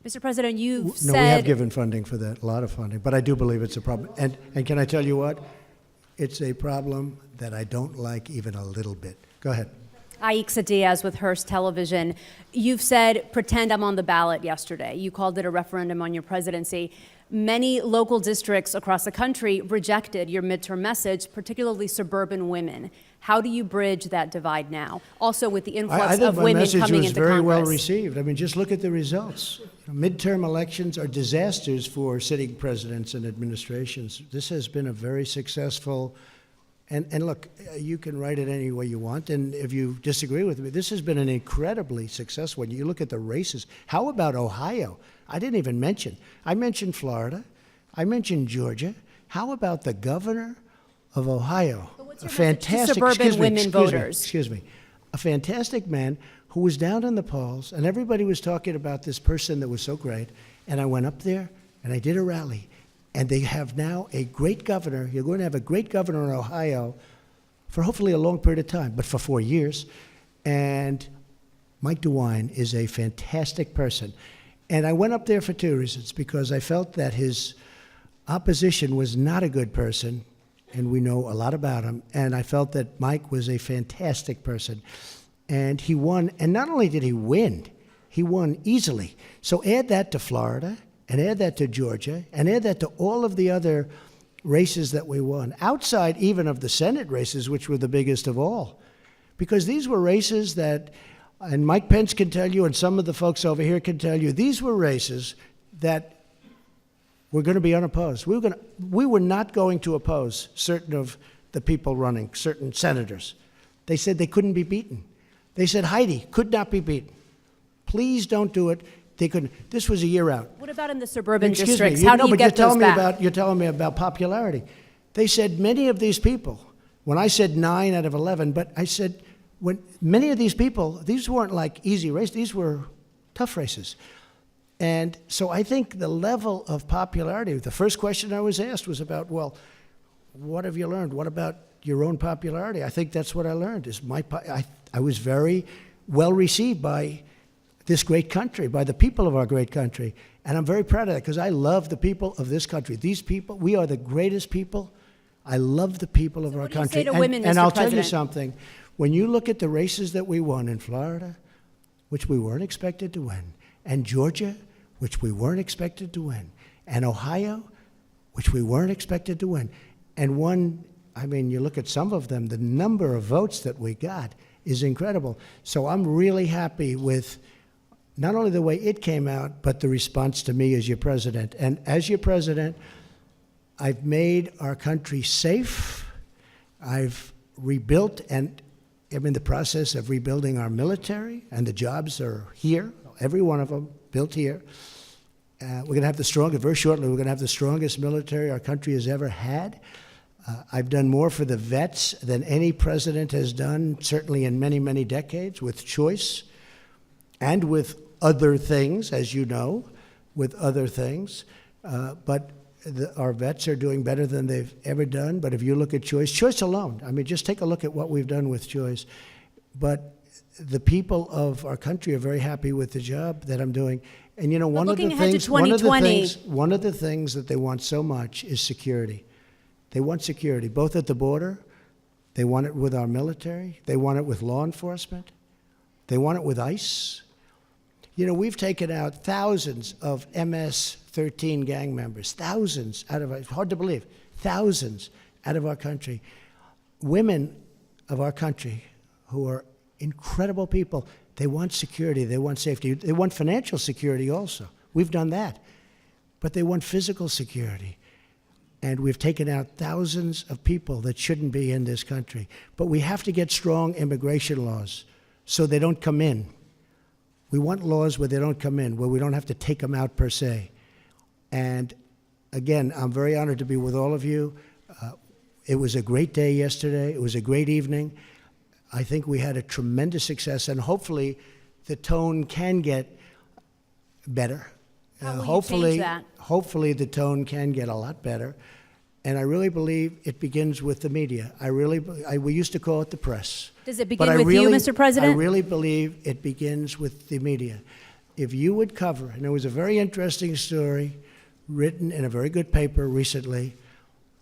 Mr. President, you've No, said... we have given funding for that, a lot of funding, but I do believe it's a problem. And can I tell you what? It's a problem that I don't like even a little bit. Go ahead. Aixa Diaz with Hearst Television. You've said, pretend I'm on the ballot yesterday. You called it a referendum on your presidency. Many local districts across the country rejected your midterm message, particularly suburban women. How do you bridge that divide now? Also with the I influx think of my women message coming was into very Congress. well received. I mean, just look at the results. Midterm elections are disasters for sitting presidents and administrations. This has been a very successful, and look, you can write it any way you want, and if you disagree with me, this has been an incredibly successful one. You look at the races. How about Ohio? I didn't even mention. I mentioned Florida. I mentioned Georgia. How about the governor of Ohio? A fantastic, suburban women voters? Excuse me. A fantastic man who was down in the polls, and everybody was talking about this person that was so great. And I went up there and I did a rally. And they have now a great governor. You're going to have a great governor in Ohio for hopefully a long period of time, but for 4 years. And Mike DeWine is a fantastic person. And I went up there for two reasons, because I felt that his opposition was not a good person, and we know a lot about him. And I felt that Mike was a fantastic person. And he won. And not only did he win easily. So add that to Florida, and add that to Georgia, and add that to all of the other races that we won, outside even of the Senate races, which were the biggest of all. Because these were races that, and Mike Pence can tell you, and some of the folks over here can tell you, these were races that were going to be unopposed. We were not going to oppose certain of the people running, certain senators. They said they couldn't be beaten. They said Heidi could not be beaten. Please don't do it. They couldn't. This was a year out. What about in the suburban Excuse districts? me. How do you but get you're those telling back? You're telling me about popularity. They said many of these people, when I said 9 out of 11, but I said when many of these people, these weren't like easy races. These were tough races. And so I think the level of popularity, the first question I was asked was about, well, what have you learned? What about your own popularity? I think that's what I learned. I was very well received by this great country, by the people of our great country. And I'm very proud of that, because I love the people of this country. These people, we are the greatest people. I love the people of our what do you country. say to women, and Mr. I'll tell you President? something. When you look at the races that we won in Florida, which we weren't expected to win, and Georgia, which we weren't expected to win, and Ohio, which we weren't expected to win, and one, I mean, you look at some of them, the number of votes that we got is incredible. So I'm really happy with not only the way it came out, but the response to me as your president. And as your president, I've made our country safe. I've rebuilt, and I'm in the process of rebuilding our military, and the jobs are here, every one of them built here. We're going to have the strongest, very shortly, we're going to have the strongest military our country has ever had. I've done more for the vets than any president has done, certainly in many, many decades, with choice and with other things, as you know, with other things. But our vets are doing better than they've ever done. But if you look at choice alone, I mean, just take a look at what we've done with choice. But the people of our country are very happy with the job that I'm doing. And you know, one of the things that they want so much is security. They want security, both at the border. They want it with our military. They want it with law enforcement. They want it with ICE. You know, we've taken out thousands of MS-13 gang members, thousands out of it's hard to believe, thousands out of our country. Women of our country who are incredible people, they want security, they want safety, they want financial security also. We've done that. But they want physical security. And we've taken out thousands of people that shouldn't be in this country. But we have to get strong immigration laws so they don't come in. We want laws where they don't come in, where we don't have to take them out per se. And again, I'm very honored to be with all of you. It was a great day yesterday. It was a great evening. I think we had a tremendous success, and hopefully the tone can get better. How will you change that? Hopefully the tone can get a lot better. And I really believe it begins with the media. We used to call it the press. Does it begin with you, Mr. President? I really believe it begins with the media. If you would cover, and there was a very interesting story written in a very good paper recently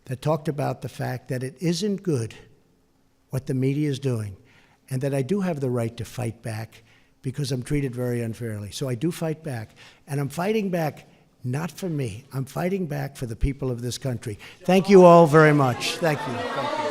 that talked about the fact that it isn't good what the media is doing, and that I do have the right to fight back because I'm treated very unfairly. So I do fight back, and I'm fighting back not for me. I'm fighting back for the people of this country. Thank you all very much. Thank you. Thank you.